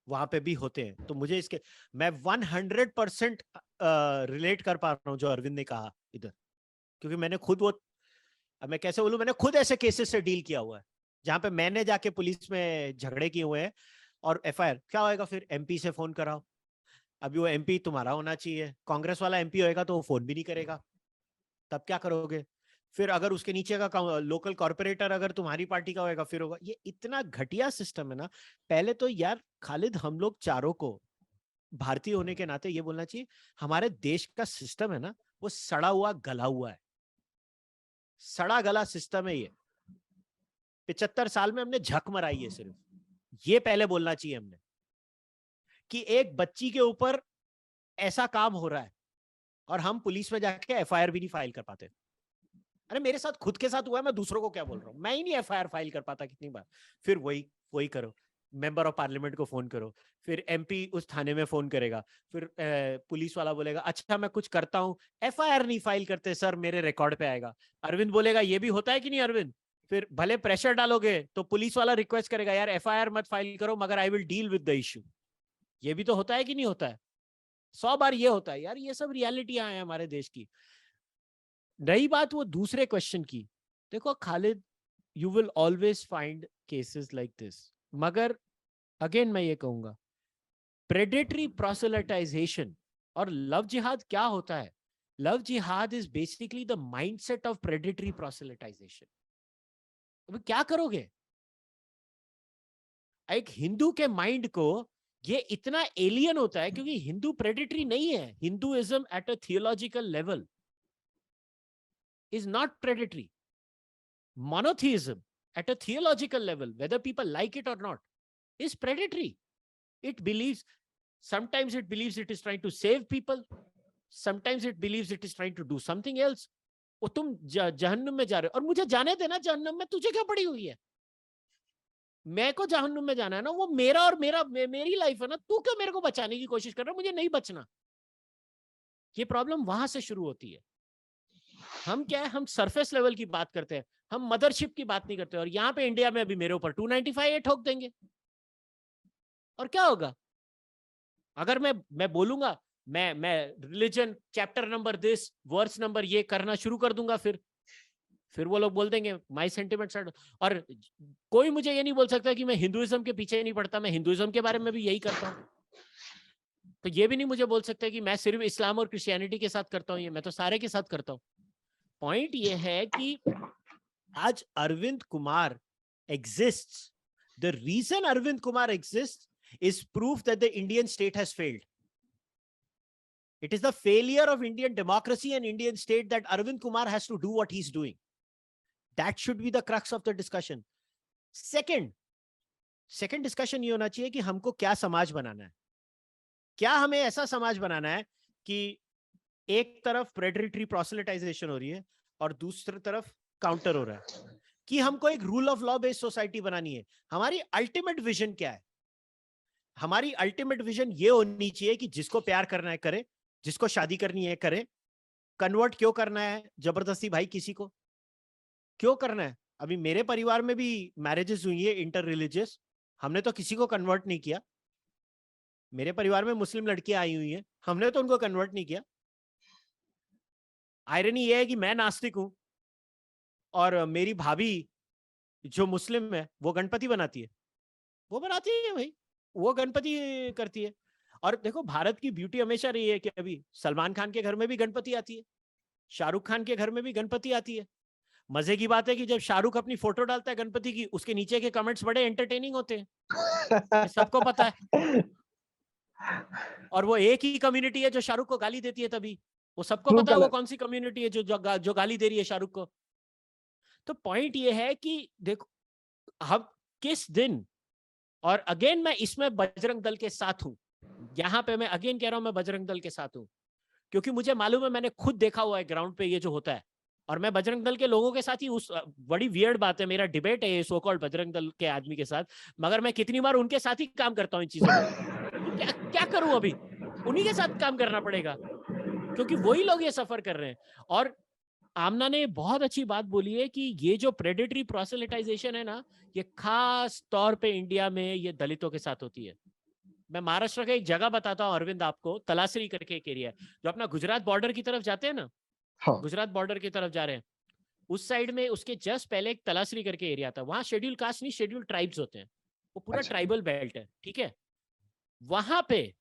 वहां पे भी होते हैं। तो मुझे इसके मैं 100% रिलेट कर पा रहा हूँ जो अरविंद ने कहा इधर, क्योंकि मैंने खुद वो, मैं कैसे बोलूं, मैंने खुद ऐसे केसेस से डील किया हुआ है जहां पे मैंने जाके पुलिस में झगड़े किए हुए हैं। और एफआईआर क्या होएगा, फिर एमपी से फोन कराओ। अभी वो एमपी तुम्हारा होना चाहिए, कांग्रेस वाला एमपी होएगा तो वो फोन भी नहीं करेगा, तब क्या करोगे? फिर अगर उसके नीचे का लोकल कॉर्पोरेटर अगर तुम्हारी पार्टी का होएगा फिर होगा। ये इतना घटिया सिस्टम है ना। पहले तो यार खालिद, हम लोग चारों को भारतीय होने के नाते ये बोलना चाहिए, हमारे देश का सिस्टम है ना, वो सड़ा हुआ गला हुआ है, सड़ा गला सिस्टम है ये। 75 साल में हमने झक मराई है सिर्फ, ये पहले बोलना चाहिए हमने, कि एक बच्ची के ऊपर ऐसा काम हो रहा है और हम पुलिस में जाके एफआईआर भी नहीं फाइल कर पाते। अरे मेरे साथ खुद के साथ हुआ है, मैं दूसरों को क्या बोल रहा हूँ, मैं ही नहीं एफआईआर फाइल कर पाता कितनी बार। फिर वही करो, मेंबर ऑफ पार्लियामेंट को फोन करो, फिर एमपी उस थाने में फोन करेगा, फिर पुलिस वाला बोलेगा अच्छा मैं कुछ करता हूँ, एफआईआर नहीं फाइल करते सर, मेरे रिकॉर्ड पे आएगा। अरविंद बोलेगा ये भी होता है कि नहीं अरविंद? फिर भले प्रेशर डालोगे तो पुलिस वाला रिक्वेस्ट करेगा यार एफआईआर मत फाइल करो, मगर I will deal with the issue. ये भी तो होता है कि नहीं होता है? 100 बार ये होता है यार। ये सब रियलिटियां हैं हमारे देश की। रही बात वो दूसरे क्वेश्चन की, देखो Khalid, you will always find cases like this, मगर अगेन मैं ये कहूंगा, प्रेडेटरी प्रोसेलिटाइजेशन और लव जिहाद क्या होता है? लव जिहाद is basically the mindset of predatory proselytization. अब क्या करोगे? एक हिंदू के माइंड को ये इतना एलियन होता है, क्योंकि हिंदू प्रेडेटरी नहीं है। Hinduism at a theological level is not predatory. Monotheism at a theological level, whether people like it or not, is predatory. It believes, sometimes it believes it is trying to save people, sometimes it believes it is trying to do something else. वो तुम जहन्नुम में जा रहे हो और मुझे जाने देना जहन्नुम में, तुझे क्या पड़ी हुई है? मैं को जहन्नुम में जाना है ना, वो मेरा और मेरी लाइफ है ना, तू क्यों मेरे को बचाने की कोशिश कर रहा है? मुझे नहीं बचना। ये प्रॉब्लम वहां से शुरू होती है। हम क्या है, हम सरफेस लेवल की बात करते हैं, हम मदरशिप की बात नहीं करते। और यहाँ पे इंडिया में अभी मेरे ऊपर 295 ठोक देंगे और क्या होगा? अगर मैं बोलूंगा मैं religion chapter number this verse number ये करना शुरू कर दूंगा, फिर वो लोग बोल देंगे माय सेंटिमेंट्स। और कोई मुझे ये नहीं बोल सकता कि मैं हिंदुइज्म के पीछे नहीं पड़ता, मैं हिंदुइज्म के बारे में भी यही करता हूँ। तो ये भी नहीं मुझे बोल सकते कि मैं सिर्फ इस्लाम और क्रिश्चियनिटी के साथ करता हूँ, ये मैं तो सारे के साथ करता हूँ। पॉइंट ये है कि आज Arvind Kumar exists. The reason Arvind Kumar exists is proof that the Indian state has failed. It is the failure of Indian democracy and Indian state that Arvind Kumar has to do what he's doing. That should be the crux of the discussion. Second discussion ये होना चाहिए कि हमको क्या समाज बनाना है। क्या हमें ऐसा समाज बनाना है कि एक तरफ प्रेडेटरी प्रोसेलिटाइजेशन हो रही है और दूसरी तरफ काउंटर हो रहा है, कि हमको एक rule of law based society बनानी है। हमारी अल्टीमेट विजन क्या है? हमारी अल्टीमेट विजन ये होनी चाहिए कि जिसको प्यार करना है करे, जिसको शादी करनी है करे। कन्वर्ट क्यों करना है जबरदस्ती भाई? किसी को क्यों करना है? अभी मेरे परिवार में भी मैरिजेस हुई है इंटर रिलीजियस, हमने तो किसी को कन्वर्ट नहीं किया। मेरे परिवार में मुस्लिम लड़कियां आई हुई हैं, हमने तो उनको कन्वर्ट नहीं किया। आयरनी ये है कि मैं नास्तिक हूं और मेरी भाभी जो मुस्लिम है वो गणपति बनाती है, वो बनाती है भाई, वो गणपति करती है। और देखो भारत की ब्यूटी हमेशा रही है कि अभी सलमान खान के घर में भी गणपति आती है, शाहरुख खान के घर में भी गणपति आती है। मजे की बात है कि जब शाहरुख अपनी फोटो डालता है गणपति की, उसके नीचे के कमेंट्स बड़े एंटरटेनिंग होते हैं, ये सबको पता है। और वो एक ही कम्युनिटी है जो शाहरुख को गाली देती है, तभी वो सबको True पता है वो color. कौन सी कम्युनिटी है जो गाली दे रही है शाहरुख को। तो पॉइंट ये है कि देखो हम किस दिन, और अगेन मैं इसमें बजरंग दल के साथ हूं, यहां पे मैं अगेन कह रहा हूं मैं बजरंग दल के साथ हूं, क्योंकि मुझे मालूम है, मैंने खुद देखा हुआ है ग्राउंड पे ये जो होता है, और मैं बजरंग दल के लोगों के साथ ही उस बड़ी वियर्ड बात है, मेरा डिबेट है ये सो कॉल्ड बजरंग दल के आदमी के साथ, मगर मैं कितनी बार उनके साथ ही काम करता हूं इन चीजों में। तो क्या क्या करूं, अभी उन्हीं के साथ काम करना पड़ेगा, क्योंकि वही लोग ये सफर कर रहे हैं। और आमना ने बहुत अच्छी बात बोली है कि ये जो प्रेडेटरी प्रोसेलिटाइजेशन है ना, ये खास तौर पे इंडिया में ये दलितों के साथ होती है। मैं महाराष्ट्र का एक जगह बताता हूँ अरविंद आपको, तलासरी करके एक एरिया है, जो अपना गुजरात बॉर्डर की तरफ जाते हैं ना, हाँ, गुजरात बॉर्डर की तरफ जा रहे हैं, उस साइड में उसके जस्ट पहले एक तलासरी करके एरिया था, वहां शेड्यूल कास्ट नहीं शेड्यूल ट्राइब्स होते हैं, वो पूरा अच्छा। ट्राइबल बेल्ट है, ठीक है। वहां पे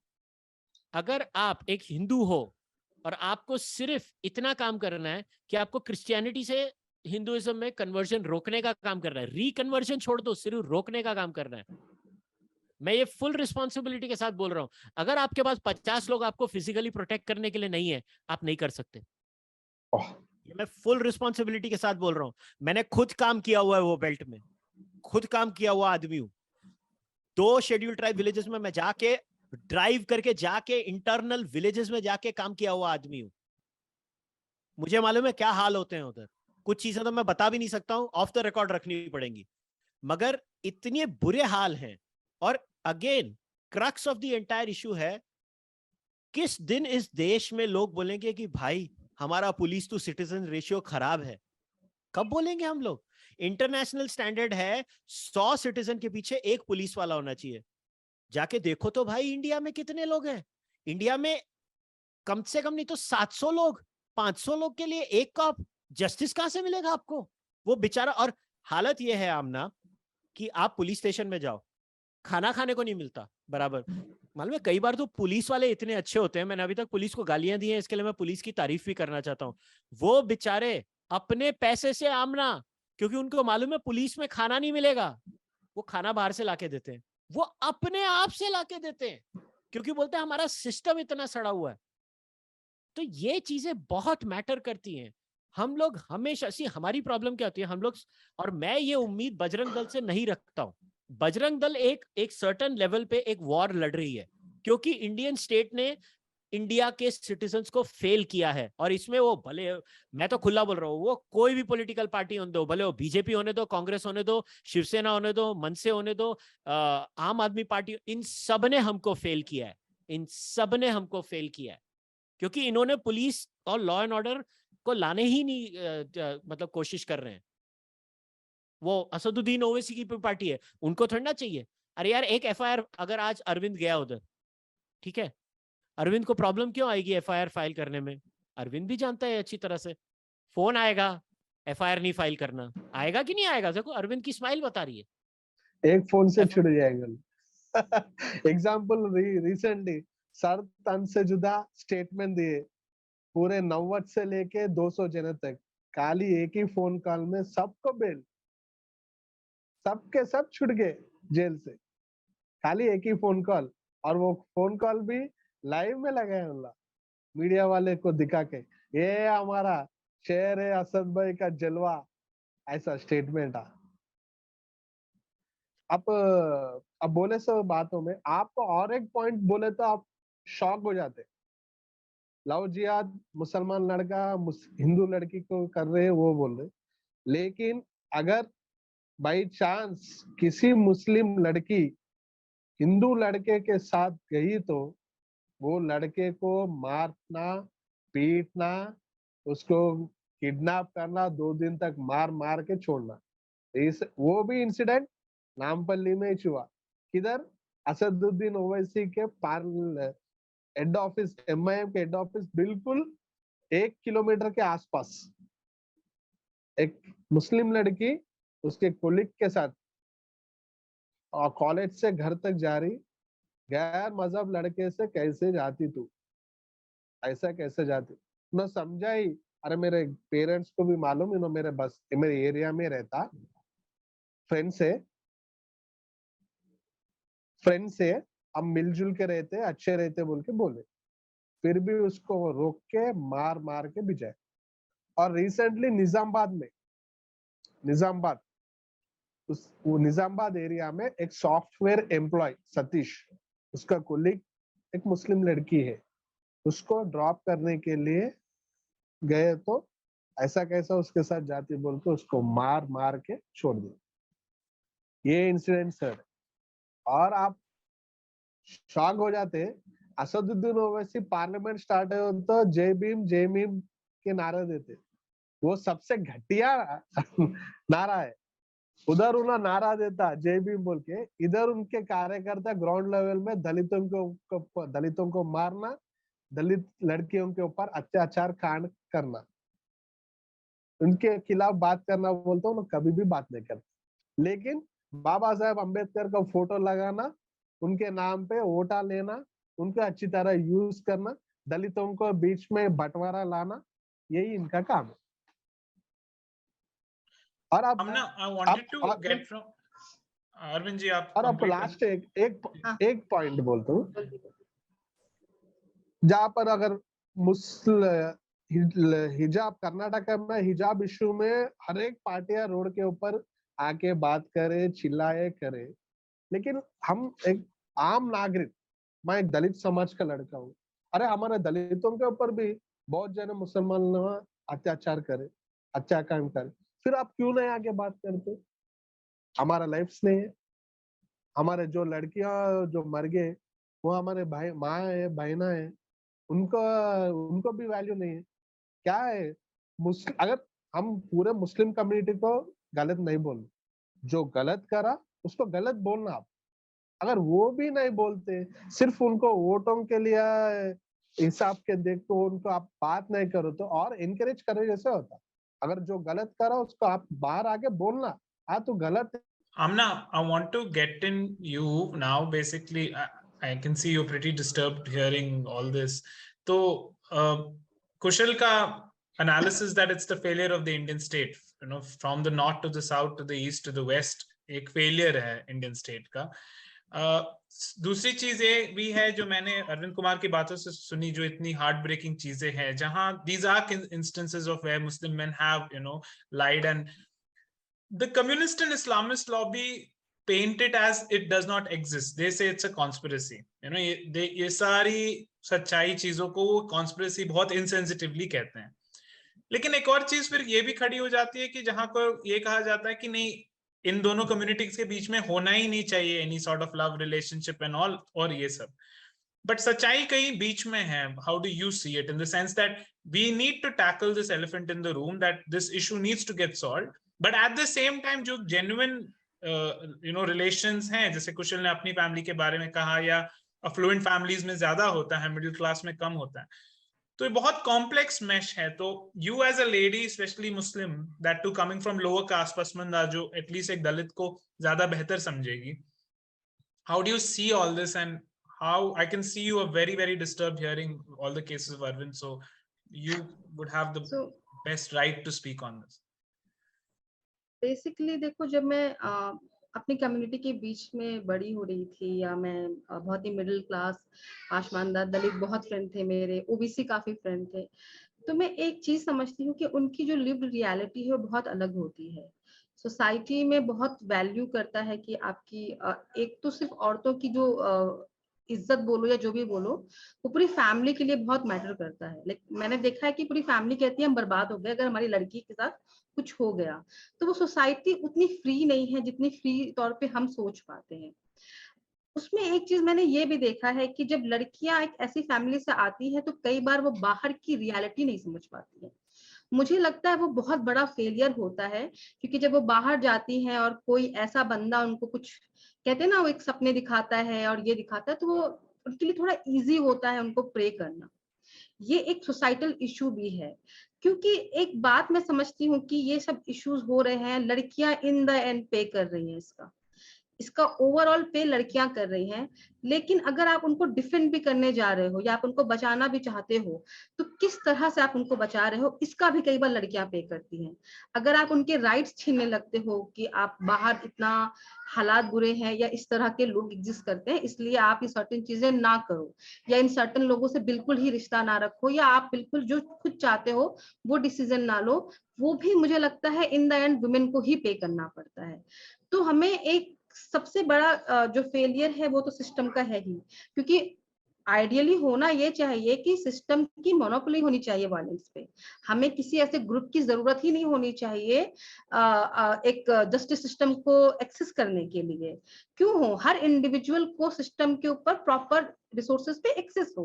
अगर आप एक हिंदू हो और आपको सिर्फ इतना काम करना है कि आपको क्रिश्चियनिटी से हिंदुइज्म में कन्वर्जन रोकने का काम करना है, रिकन्वर्जन छोड़ दो, सिर्फ रोकने का काम करना है, मैं ये फुल रिस्पॉन्सिबिलिटी के साथ बोल रहा हूं। अगर आपके पास 50 लोग आपको फिजिकली प्रोटेक्ट करने के लिए नहीं है, आप नहीं कर सकते। ओह, ये मैं फुल रिस्पॉन्सिबिलिटी के साथ बोल रहा हूं, मैंने खुद काम किया हुआ है वो बेल्ट में, खुद काम किया हुआ आदमी हूं। 2 शेड्यूल ट्राइब विलेजेस में मैं जाके ड्राइव करके जाके इंटरनल विलेजेस में जाके काम किया हुआ आदमी हूं। मुझे मालूम है क्या हाल होते हैं उधर, कुछ चीजें तो मैं बता भी नहीं सकता हूं, ऑफ द रिकॉर्ड रखनी पड़ेंगी, मगर इतने बुरे हाल हैं। और again crux of the entire issue है, किस दिन इस देश में लोग बोलेंगे कि भाई हमारा पुलिस टू सिटीजन रेशियो खराब है? कब बोलेंगे हम लोग? इंटरनेशनल स्टैंडर्ड है 100 सिटीजन के पीछे एक पुलिस वाला होना चाहिए। जाके देखो तो भाई इंडिया में कितने लोग हैं, इंडिया में कम से कम नहीं तो 700 लोग, 500 लोग के लिए एक कॉप, जस्टिस कहां से मिलेगा आपको? वो बेचारा, और हालत ये है आमना कि आप पुलिस स्टेशन में जाओ, खाना खाने को नहीं मिलता बराबर। मालूम है कई बार तो पुलिस वाले इतने अच्छे होते हैं, मैंने अभी तक पुलिस को गालियां दी हैं, इसके लिए मैं पुलिस की तारीफ भी करना चाहता हूं, वो बेचारे अपने पैसे से आमना, क्योंकि उनको मालूम है पुलिस में खाना नहीं मिलेगा, वो खाना बाहर से लाके देते हैं, वो अपने आप से लाके देते हैं, क्योंकि बोलते हैं हमारा सिस्टम इतना सड़ा हुआ है। तो ये चीजें बहुत मैटर करती हैं। हम लोग हमेशा हमारी प्रॉब्लम क्या होती है, हम लोग, और मैं ये उम्मीद बजरंग दल से नहीं रखता हूं, बजरंग दल एक सर्टेन लेवल पे एक वॉर लड़ रही है, क्योंकि इंडियन स्टेट ने इंडिया के सिटीजन्स को फेल किया है, और इसमें वो भले, मैं तो खुला बोल रहा हूँ, वो कोई भी पॉलिटिकल पार्टी होने दो, भले वो बीजेपी होने दो, कांग्रेस होने दो, शिवसेना होने दो, मनसे होने दो, आम आदमी पार्टी, इन सब ने हमको फेल किया है, इन सब ने हमको फेल किया है, क्योंकि इन्होंने पुलिस और लॉ एंड ऑर्डर को लाने ही नहीं मतलब कोशिश कर रहे हैं। वो असदुद्दीन ओवैसी की पार्टी है, उनको थोड़ा चाहिए। अरे यार एक एफआईआर, अगर आज अरविंद गया उधर, ठीक है, अरविंद को प्रॉब्लम क्यों आएगी एफआईआर फाइल करने में? अरविंद भी जानता है अच्छी तरह से, फोन आएगा, एफआईआर नहीं फाइल करना, आएगा कि नहीं आएगा? देखो अरविंद की स्माइल बता रही है। एक फोन से छुड़ जाएगा। एग्जाम्पल रिसेंटली सर तन से जुदा स्टेटमेंट दिए, पूरे 90 से लेके 200 जने तक, खाली एक ही फोन कॉल में सबको बेल, सबके सब छुट गए जेल से, खाली एक ही फोन कॉल, और वो फोन कॉल भी लाइव में लगाया उल्ला, मीडिया वाले को दिखा के, ये हमारा शेर है असद भाई का जलवा, ऐसा स्टेटमेंट आ। अब बोले सब बातों में आपको और एक पॉइंट बोले तो आप शॉक हो जाते। लव जिहाद मुसलमान लड़का हिंदू लड़की को कर रहे हैं वो बोल रहे, लेकिन अगर बाई चांस किसी मुस्लिम लड़की हिंदू लड़के के साथ गई तो वो लड़के को मारना, पीटना, उसको किडनैप करना, 2 दिन तक मार मार के छोड़ना। वो भी इंसिडेंट नामपल्ली में हुआ, किधर असदुद्दीन ओवैसी के हेड ऑफिस, एमआईएम के हेड ऑफिस बिल्कुल 1 किलोमीटर के आसपास, एक मुस्लिम लड़की उसके कोलिग के साथ और कॉलेज से घर तक जा रही, गैर मजहब लड़के से कैसे जाती तू, ऐसा कैसे जाती? उन्होंने समझाई, अरे मेरे पेरेंट्स को भी मालूम, मेरे बस मेरे एरिया में रहता, फ्रेंड से हम मिलजुल के रहते, अच्छे रहते बोल के बोले, फिर भी उसको रोक के मार मार के भिजाए। और रिसेंटली निजामाबाद वो निजामाबाद एरिया में एक सॉफ्टवेयर एम्प्लॉय सतीश, उसका कोलीग एक मुस्लिम लड़की है, उसको ड्रॉप करने के लिए गए तो ऐसा कैसा उसके साथ जाती बोल के उसको मार मार के छोड़ दिया। ये इंसिडेंट सर, और आप शॉक हो जाते, असदुद्दीन ओवैसी पार्लियामेंट स्टार्ट हो तो जय भीम के नारे देते, वो सबसे घटिया नारा है। उधर उन्हें नारा देता जय भीम बोल के, इधर उनके कार्यकर्ता ग्राउंड लेवल में दलितों को मारना, दलित लड़कियों के ऊपर अत्याचार कांड करना, उनके खिलाफ बात करना बोलते हो, कभी भी बात नहीं करते। लेकिन बाबा साहेब अम्बेडकर का फोटो लगाना, उनके नाम पे वोटा लेना, उनको अच्छी तरह यूज करना, दलितों को बीच में बंटवारा लाना, यही इनका काम है। और अब I wanted to get from Arvind ji, आप और अब लास्ट एक पॉइंट बोलता हूँ, जहाँ पर अगर हिजाब, कर्नाटक में हिजाब इशू में हर एक पार्टियां रोड के ऊपर आके बात करे, चिल्लाए करे, लेकिन हम एक आम नागरिक, मैं एक दलित समाज का लड़का हूँ, अरे हमारे दलितों के ऊपर भी बहुत जन मुसलमान अत्याचार करे, अच्छा काम करे, फिर आप क्यों नहीं आके बात करते? हमारा लाइफ नहीं है, हमारे जो लड़कियां जो मर गए वो हमारे भाई, माँ है, बहना है, उनको भी वैल्यू नहीं है। क्या है, अगर हम पूरे मुस्लिम कम्युनिटी को गलत नहीं बोलना, जो गलत करा उसको गलत बोलना, आप अगर वो भी नहीं बोलते, सिर्फ उनको वोटों के लिए हिसाब के देखो, उनको आप बात नहीं करो तो और इनकरेज करे जैसे होता। अगर जो गलत करा उसको आप बाहर आके बोलना, हाँ तो गलत है। Amna, I want to get in you now. Basically, I can see you're pretty disturbed hearing all this. So, Kushal ka analysis that it's the failure of the Indian state. You know, from the north to the south to the east to the west, एक failure है Indian state का. दूसरी चीज ये भी है जो मैंने अरविंद कुमार की बातों से सुनी, जो इतनी हार्ट ब्रेकिंग चीजें हैं, जहां these are instances of where Muslim men have, you know, lied, and the communist and Islamist lobby paint it as it does not exist. They say it's a conspiracy. You know, ये सारी सच्चाई चीजों को conspiracy बहुत insensitively कहते हैं। लेकिन एक और चीज फिर ये भी खड़ी हो जाती है कि जहां को ये कहा जाता है कि नहीं, इन दोनों कम्युनिटीज के बीच में होना ही नहीं चाहिए any sort of love relationship and all, और ये सब। But सच्चाई कहीं बीच में है. How do you see it? In the sense that we need to tackle this elephant in the room, that this issue needs to get solved. But at the same time, जो genuine relations हैं, जैसे कुशल ने अपनी family के बारे में कहा, या affluent families में ज्यादा होता है, middle class में कम होता है, तो ये बहुत complex mesh है. तो you as a lady, especially Muslim, that too coming from lower caste pasmanda, जो at least एक दलित को ज्यादा बेहतर समझेगी, how do you see all this? And how I can see you are very, very disturbed hearing all the cases of Arvind, so you would have the best right to speak on this. Basically देखो, जब मैं अपनी community के बीच में बड़ी हो रही थी, या मैं बहुत ही मिडिल क्लास आसमानदार दलित बहुत फ्रेंड थे मेरे, ओबीसी काफी फ्रेंड थे, तो मैं एक चीज समझती हूँ कि उनकी जो लिव्ड रियलिटी है वो बहुत अलग होती है। सोसाइटी में बहुत वैल्यू करता है कि आपकी एक तो सिर्फ औरतों की जो इज्जत बोलो या जो भी बोलो, वो पूरी फैमिली के लिए बहुत मैटर करता है। लेकिन मैंने देखा है कि पूरी फैमिली कहती है हम बर्बाद हो गए अगर हमारी लड़की के साथ कुछ हो गया, तो वो सोसाइटी उतनी फ्री नहीं है जितनी फ्री तौर पे हम सोच पाते हैं। उसमें एक चीज मैंने ये भी देखा है कि जब लड़कियां एक ऐसी फैमिली से आती है तो कई बार वो बाहर की रियलिटी नहीं समझ पाती है। मुझे लगता है वो बहुत बड़ा फेलियर होता है, क्योंकि जब वो बाहर जाती हैं और कोई ऐसा बंदा उनको कुछ कहते हैं ना, वो एक सपने दिखाता है और ये दिखाता है, तो वो उनके लिए थोड़ा इजी होता है उनको प्रे करना। ये एक सोसाइटल इशू भी है, क्योंकि एक बात मैं समझती हूँ कि ये सब इश्यूज हो रहे हैं, लड़कियां इन द एंड पे कर रही हैं इसका। इसका ओवरऑल पे लड़कियां कर रही हैं, लेकिन अगर आप उनको डिफेंड भी करने जा रहे हो या आप उनको बचाना भी चाहते हो, तो किस तरह से आप उनको बचा रहे हो, इसका भी कई बार लड़कियां पे करती हैं। अगर आप उनके राइट्स छीनने लगते हो कि आप बाहर इतना हालात बुरे हैं या इस तरह के लोग एग्जिस्ट करते हैं, इसलिए आप ये सर्टेन चीजें ना करो या इन सर्टेन लोगों से बिल्कुल ही रिश्ता ना रखो, या आप बिल्कुल जो खुद चाहते हो वो डिसीजन ना लो, वो भी मुझे लगता है इन द एंड वुमेन को ही पे करना पड़ता है। तो हमें एक सबसे बड़ा जो फेलियर है वो तो सिस्टम का है ही, क्योंकि आइडियली होना ये चाहिए कि सिस्टम की मोनोपोली होनी चाहिए वायलेंस पे। हमें किसी ऐसे ग्रुप की जरूरत ही नहीं होनी चाहिए एक जस्टिस सिस्टम को एक्सेस करने के लिए। क्यों हो, हर इंडिविजुअल को सिस्टम के ऊपर प्रॉपर रिसोर्सेज पे एक्सेस हो,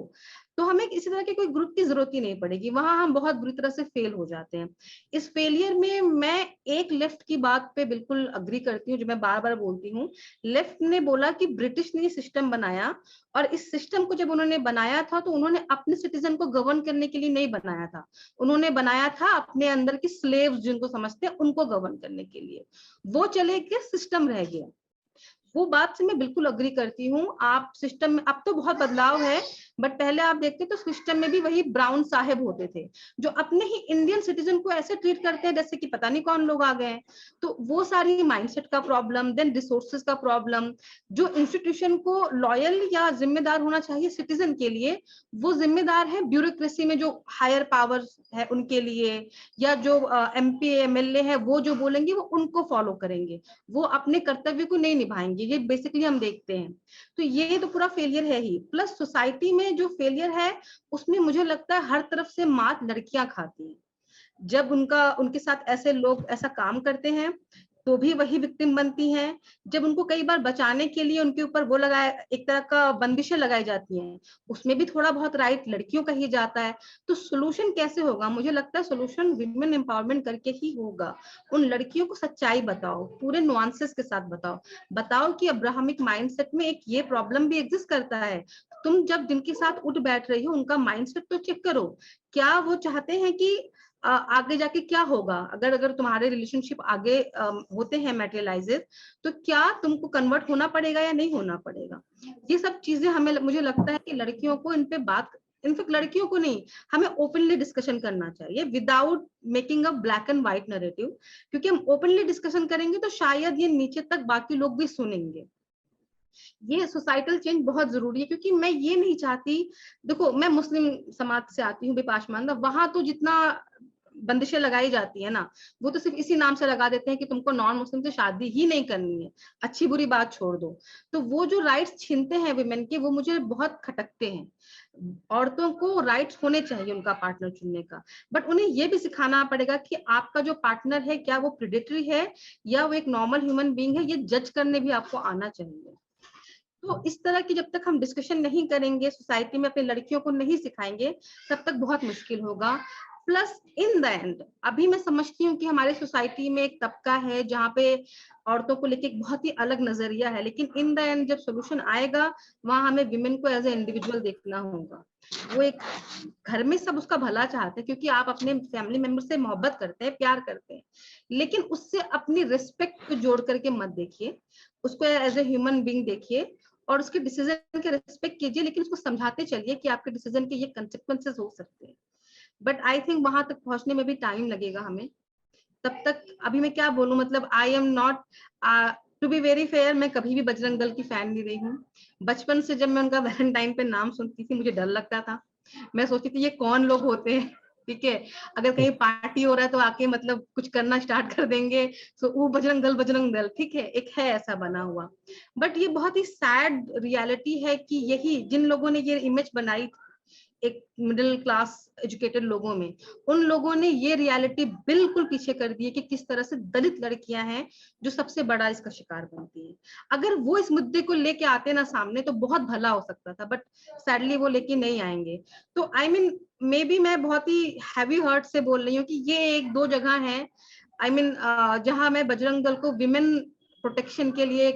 तो हमें किसी तरह के कोई ग्रुप की जरूरत ही नहीं पड़ेगी। वहां हम बहुत बुरी तरह से फेल हो जाते हैं। इस फेलियर में मैं एक लेफ्ट की बात पे बिल्कुल अग्री करती हूँ, जो मैं बार बार बोलती हूँ। लेफ्ट ने बोला कि ब्रिटिश ने सिस्टम बनाया, और इस सिस्टम को जब उन्होंने बनाया था तो उन्होंने अपने सिटीजन को गवर्न करने के लिए नहीं बनाया था, उन्होंने बनाया था अपने अंदर की स्लेव्स जिनको समझते हैं उनको गवर्न करने के लिए। वो चले गए, सिस्टम रह गया। वो बात से मैं बिल्कुल अग्री करती हूँ। आप सिस्टम में अब तो बहुत बदलाव है, बट पहले आप देखते तो सिस्टम में भी वही ब्राउन साहेब होते थे जो अपने ही इंडियन सिटीजन को ऐसे ट्रीट करते हैं जैसे कि पता नहीं कौन लोग आ गए हैं। तो वो सारी माइंडसेट का प्रॉब्लम, देन रिसोर्सेज का प्रॉब्लम। जो इंस्टीट्यूशन को लॉयल या जिम्मेदार होना चाहिए सिटीजन के लिए, वो जिम्मेदार है ब्यूरोक्रेसी में जो हायर पावर है उनके लिए, या जो MP MLA है वो जो बोलेंगे वो उनको फॉलो करेंगे, वो अपने कर्तव्य को नहीं निभाएंगे। ये बेसिकली हम देखते हैं। तो ये तो पूरा फेलियर है ही। प्लस सोसाइटी में जो फेलियर है उसमें मुझे लगता है हर तरफ से मात लड़कियां खाती हैं। जब उनके साथ ऐसे लोग ऐसा काम करते हैं तो भी वही विक्टिम बनती हैं। जब उनको कई बार बचाने के लिए उनके ऊपर वो लगाए, एक तरह का बंदिशें लगाई जाती हैं, उसमें भी थोड़ा बहुत राइट लड़कियों का ही जाता है। तो सोल्यूशन कैसे होगा? मुझे लगता है सोल्यूशन विमेन एम्पावरमेंट करके ही होगा। उन लड़कियों को सच्चाई बताओ, पूरे नुआंसेस के साथ बताओ कि अब्राहमिक माइंडसेट में एक ये प्रॉब्लम भी एग्जिस्ट करता है। तुम जब जिनके साथ उठ बैठ रही हो उनका माइंडसेट तो चेक करो, क्या वो चाहते हैं कि आगे जाके क्या होगा। अगर तुम्हारे रिलेशनशिप आगे होते हैं मैटेरियलाइजेस, तो क्या तुमको कन्वर्ट होना पड़ेगा या नहीं होना पड़ेगा। ये सब चीजें मुझे लगता है कि लड़कियों को इन पे बात, इनफैक्ट लड़कियों को नहीं, हमें ओपनली डिस्कशन करना चाहिए without making a black and white narrative. क्योंकि हम ओपनली डिस्कशन करेंगे तो शायद ये नीचे तक बाकी लोग भी सुनेंगे। ये सोसाइटल चेंज बहुत जरूरी है, क्योंकि मैं ये नहीं चाहती, देखो मैं मुस्लिम समाज से आती हूँ, विपाशमानदा, वहां तो जितना बंदिशें लगाई जाती है ना, वो तो सिर्फ इसी नाम से लगा देते हैं कि तुमको नॉन मुस्लिम से शादी ही नहीं करनी है, अच्छी बुरी बात छोड़ दो। तो वो जो राइट्स छीनते हैं विमेन के, वो मुझे बहुत खटकते हैं। औरतों को राइट्स होने चाहिए उनका पार्टनर चुनने का, बट उन्हें ये भी सिखाना पड़ेगा कि आपका जो पार्टनर है क्या वो प्रेडेटरी है या वो एक नॉर्मल ह्यूमन बीइंग है, ये जज करने भी आपको आना चाहिए। तो इस तरह की जब तक हम डिस्कशन नहीं करेंगे, सोसाइटी में अपनी लड़कियों को नहीं सिखाएंगे, तब तक बहुत मुश्किल होगा। प्लस इन द एंड अभी मैं समझती हूँ कि हमारे सोसाइटी में एक तबका है जहाँ पे औरतों को लेके एक बहुत ही अलग नजरिया है, लेकिन इन द एंड जब सोल्यूशन आएगा वहां हमें विमेन को एज ए इंडिविजुअल देखना होगा। वो एक घर में सब उसका भला चाहते हैं, क्योंकि आप अपने फैमिली मेंबर से मोहब्बत करते हैं, प्यार करते हैं, लेकिन उससे अपनी रिस्पेक्ट को जोड़ करके मत देखिए, उसको एज ए ह्यूमन बीइंग देखिए और उसके डिसीजन के रिस्पेक्ट कीजिए, लेकिन उसको समझाते चलिए कि आपके डिसीजन के ये कंसिक्वेंसेस हो सकते हैं। बट आई थिंक वहां तक पहुंचने में भी टाइम लगेगा हमें। तब तक अभी मैं क्या बोलूं, मतलब I am not, to be very fair, मैं कभी भी बजरंग दल की फैन नहीं रही हूँ। बचपन से जब मैं उनका वैलेंटाइन पे नाम सुनती थी मुझे डर लगता था। मैं सोचती थी ये कौन लोग होते हैं, ठीक है, अगर कहीं पार्टी हो रहा है तो आके मतलब कुछ करना स्टार्ट कर देंगे, तो वो बजरंग दल, ठीक है, एक है ऐसा बना हुआ। बट ये बहुत ही सैड रियलिटी है कि यही जिन लोगों ने ये इमेज बनाई एक मिडिल क्लास एजुकेटेड लोगों में, उन लोगों ने ये रियलिटी बिल्कुल पीछे कर दी है कि किस तरह से दलित लड़कियां हैं जो सबसे बड़ा इसका शिकार बनती हैं। अगर वो इस मुद्दे को लेके आते ना सामने तो बहुत भला हो सकता था, बट सैडली वो लेके नहीं आएंगे। तो आई मीन मे बी मैं बहुत ही हैवी हार्ट से बोल रही हूँ कि ये एक दो जगह है, आई मीन जहां मैं बजरंग दल को विमेन प्रोटेक्शन के लिए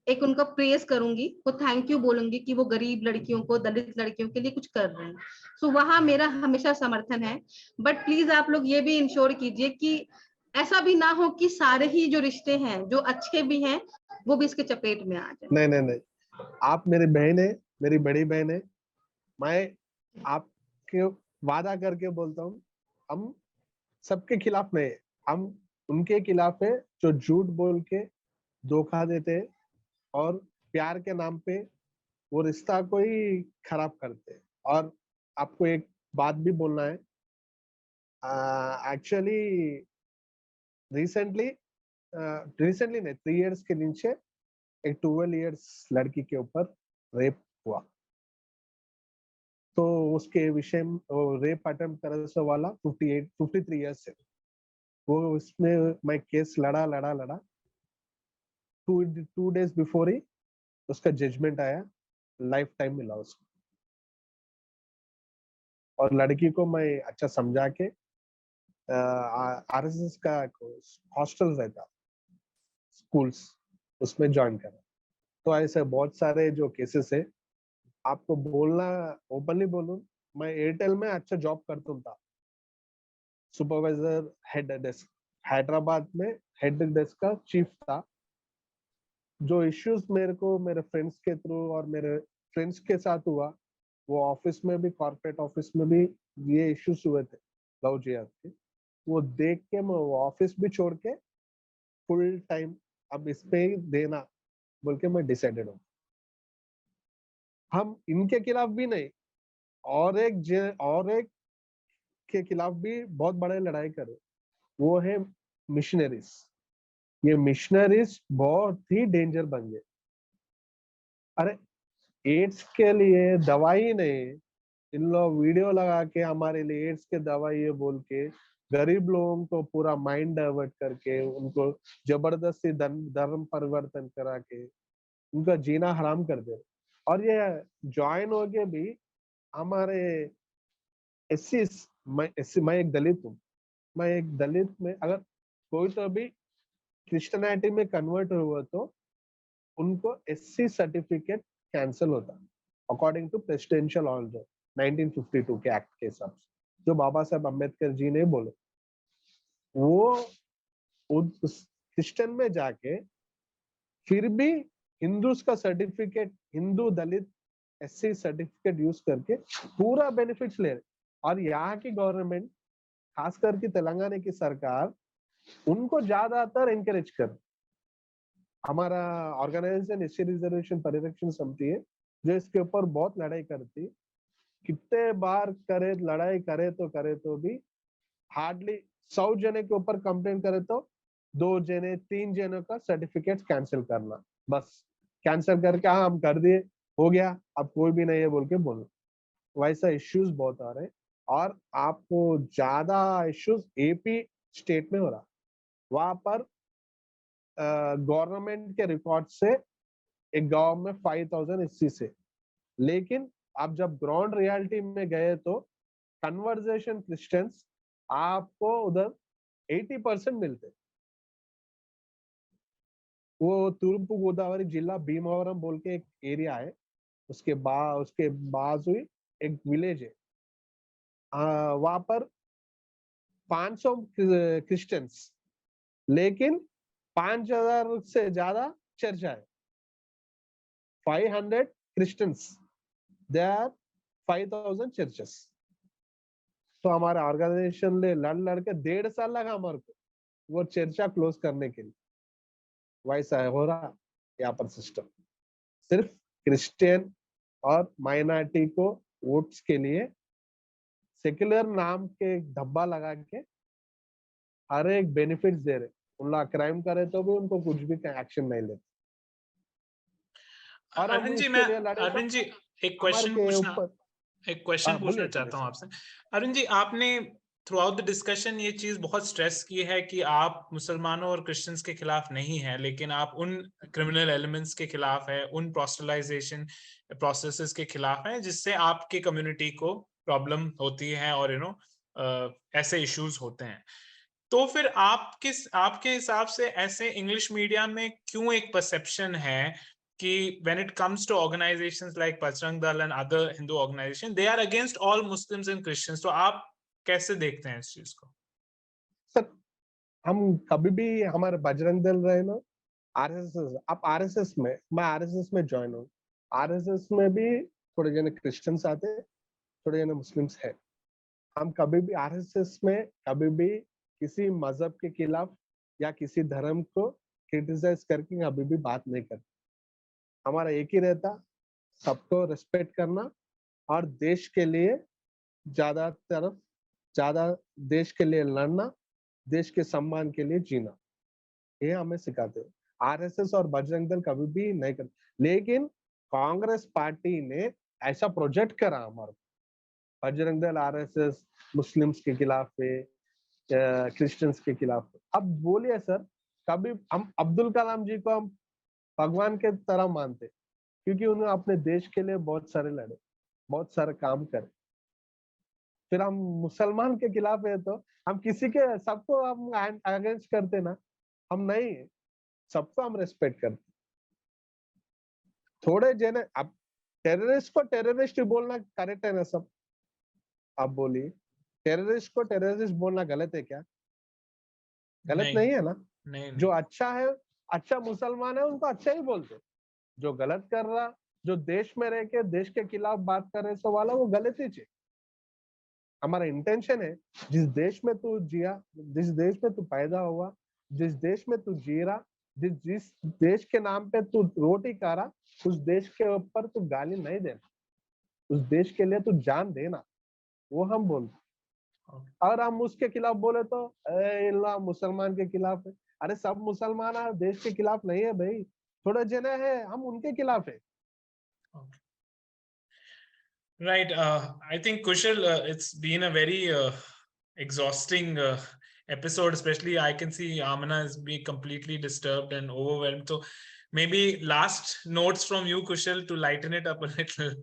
एक उनका प्रेस करूंगी, वो थैंक यू बोलूंगी कि वो गरीब लड़कियों को, दलित लड़कियों के लिए कुछ कर रहे हैं। सो वहां मेरा हमेशा समर्थन है। बट प्लीज आप लोग ये भी इंश्योर कीजिए कि ऐसा भी ना हो कि सारे ही जो रिश्ते हैं जो अच्छे भी हैं वो भी इसके चपेट में आ जाए। नहीं नहीं नहीं, आप मेरी बहन है, मेरी बड़ी बहन है। मैं आपके वादा करके बोलता हूँ, हम सबके खिलाफ नहीं है, हम उनके खिलाफ है जो झूठ बोल के धोखा देते हैं और प्यार के नाम पे वो रिश्ता को ही खराब करते हैं। और आपको एक बात भी बोलना है, एक्चुअली रिसेंटली नहीं, 3 इयर्स के नीचे एक 12 इयर्स लड़की के ऊपर रेप हुआ, तो उसके विषय में रेप अटेम्प्ट करने से वाला 53 इयर्स है वो। उसमें मैं केस लड़ा 2 डेज बिफोर ही उसका जजमेंट आया, लाइफ टाइम मिला उसको। और लड़की को मैं अच्छा समझा के आरएसएस का हॉस्टल रहता, स्कूल्स, उसमें ज्वाइन करा। तो ऐसे बहुत सारे जो केसेस है, आपको बोलना ओपनली बोलूं, मैं एयरटेल में अच्छा जॉब करता था, सुपरवाइजर हेड डेस्क, हैदराबाद में हेड डेस्क का चीफ था। जो इश्यूज मेरे को मेरे फ्रेंड्स के थ्रू और मेरे फ्रेंड्स के साथ हुआ, वो ऑफिस में भी, कॉर्पोरेट ऑफिस में भी ये इश्यूज हुए थे लव जिहाद के, वो देख के मैं वो ऑफिस भी छोड़ के फुल टाइम अब इस पे ही देना बोल के मैं डिसाइडेड हूँ। हम इनके खिलाफ भी नहीं, और एक के खिलाफ भी बहुत बड़े लड़ाई करे, वो है मिशनरीज। ये मिशनरीज बहुत ही डेंजर बन गए। अरे एड्स के लिए दवाई नहीं, इन लोग वीडियो लगा के हमारे लिए एड्स के दवाई है बोल के गरीब लोगों को पूरा माइंड डाइवर्ट करके उनको जबरदस्ती धर्म परिवर्तन करा के उनका जीना हराम कर दे। और ये ज्वाइन हो के भी हमारे एससी, मैं एक दलित हूँ, मैं एक दलित में अगर कोई तो भी क्रिश्चियनिटी में कन्वर्ट हुआ तो उनको एससी सर्टिफिकेट कैंसिल होता अकॉर्डिंग टू प्रेसिडेंशियल ऑर्डर 1952 के एक्ट के हिसाब से, जो बाबा साहब अम्बेडकर जी ने बोले। वो क्रिश्चियन में जाके फिर भी हिंदूज का सर्टिफिकेट, हिंदू दलित एससी सर्टिफिकेट यूज करके पूरा बेनिफिट्स ले रहे। और यहाँ की गवर्नमेंट, खास करके तेलंगाना की सरकार, उनको ज्यादातर एनकरेज कर। हमारा ऑर्गेनाइजेशन एससी रिजर्वेशन परिरक्षण समिति है जो इसके ऊपर बहुत लड़ाई करती, कितने बार करे लड़ाई करे तो भी हार्डली 100 जने के ऊपर कंप्लेन करे तो 2 जने 3 जनों का सर्टिफिकेट कैंसिल करना, बस कैंसिल करके हाँ हम कर दिए, हो गया, अब कोई भी नहीं है बोल के बोलो। वैसा इश्यूज बहुत आ रहे हैं। और आपको ज्यादा इश्यूज एपी स्टेट में हो रहा, वहां पर गवर्नमेंट के रिकॉर्ड से एक गांव में 5000 एससी से, लेकिन आप जब ग्राउंड रियलिटी में गए तो कन्वर्जेशन क्रिश्चियंस आपको उधर 80% मिलते। वो तूर्पु गोदावरी जिला भीमवरम बोल के एक एरिया है, उसके बाजू ही एक विलेज है, वहां पर 500 क्रिश्चियंस, लेकिन 5000 से ज्यादा चर्च है। 500 क्रिश्चियंस, दे आर 5000 चर्चेस। तो हमारे ऑर्गेनाइजेशन ने लड़ के 1.5 साल लगा हमारे को वो चर्चा क्लोज करने के लिए। वैसा हो रहा यहाँ पर सिस्टम, सिर्फ क्रिश्चियन और माइनॉरिटी को वोट्स के लिए सेक्युलर नाम के धब्बा लगा के हर एक बेनिफिट्स दे रहे। उन लोग क्राइम करे तो भी उनको कुछ भी एक्शन नहीं लेते। और अरविंद जी एक क्वेश्चन पूछना चाहता हूँ आपसे। अरविंद जी, आपने थ्रू आउट द डिस्कशन ये चीज बहुत स्ट्रेस की है कि आप मुसलमानों और क्रिश्चियंस के खिलाफ नहीं है, लेकिन आप उन क्रिमिनल एलिमेंट्स के खिलाफ है, उन प्रोस्टिट्यूशन प्रोसेसेस के खिलाफ है जिससे आपके कम्युनिटी को प्रॉब्लम होती है और ऐसे इश्यूज होते हैं। तो फिर आपके हिसाब से ऐसे इंग्लिश मीडिया में क्यों एक परसेप्शन है कि when it comes to organizations like Bajrang Dal and other Hindu organizations, they are against all Muslims and Christians? तो आप कैसे देखते हैं इस चीज को? सर, हम कभी भी हमारे बजरंग दल रहे ना, आरएसएस, आप आरएसएस में, मैं आरएसएस में ज्वाइन हूँ, आरएसएस में भी थोड़े जने क्रिश्चियंस आते, थोड़े जने मुस्लिम्स है। हम कभी भी आरएसएस में कभी भी किसी मजहब के खिलाफ या किसी धर्म को क्रिटिसाइज करके कभी भी बात नहीं करते। हमारा एक ही रहता, सबको रिस्पेक्ट करना और देश के लिए ज्यादा देश के लिए लड़ना, देश के सम्मान के लिए जीना, ये हमें सिखाते हैं। आरएसएस और बजरंग दल कभी भी नहीं करते, लेकिन कांग्रेस पार्टी ने ऐसा प्रोजेक्ट करा हमारा, बजरंग दल आरएसएस मुस्लिम्स के खिलाफ है, क्रिश्चियंस के खिलाफ है। अब बोलिए सर, कभी हम अब्दुल कलाम जी को हम भगवान के तरह मानते, क्योंकि उन्होंने अपने देश के लिए बहुत सारे लड़े, बहुत सारे काम करे। फिर हम मुसलमान के खिलाफ है तो हम किसी के, सबको हम अगेंस्ट करते ना, हम नहीं, सबको हम रेस्पेक्ट करते। थोड़े जने, अब टेररिस्ट को टेररिस्ट ही बोलना करेक्ट है ना सब? आप बोलिए, टेररिस्ट को टेररिस्ट बोलना गलत है क्या? गलत नहीं है ना? नहीं, जो अच्छा है, अच्छा मुसलमान है, उनको अच्छा ही बोलते। जो गलत कर रहा, जो देश में रह के देश के खिलाफ बात कर रहे सो वाला, वो गलत ही चाहिए। हमारा इंटेंशन है, जिस देश में तू जिया, जिस देश में तू पैदा हुआ, जिस देश में तू जी रहा, जिस देश के नाम पे तू रोटी खा रहा, उस देश के ऊपर तू गाली नहीं देना, उस देश के लिए तू जान देना, वो हम बोलते। और हम उसके खिलाफ बोले तो अल्लाह मुसलमान के खिलाफ है। अरे सब मुसलमान देश के खिलाफ नहीं है भाई, थोड़े जने हैं हम उनके खिलाफ है। Right. I think Kushal, it's been a very exhausting episode. Especially, I can see Amana is being completely disturbed and overwhelmed. So, maybe last notes from you, Kushal, to lighten it up a little.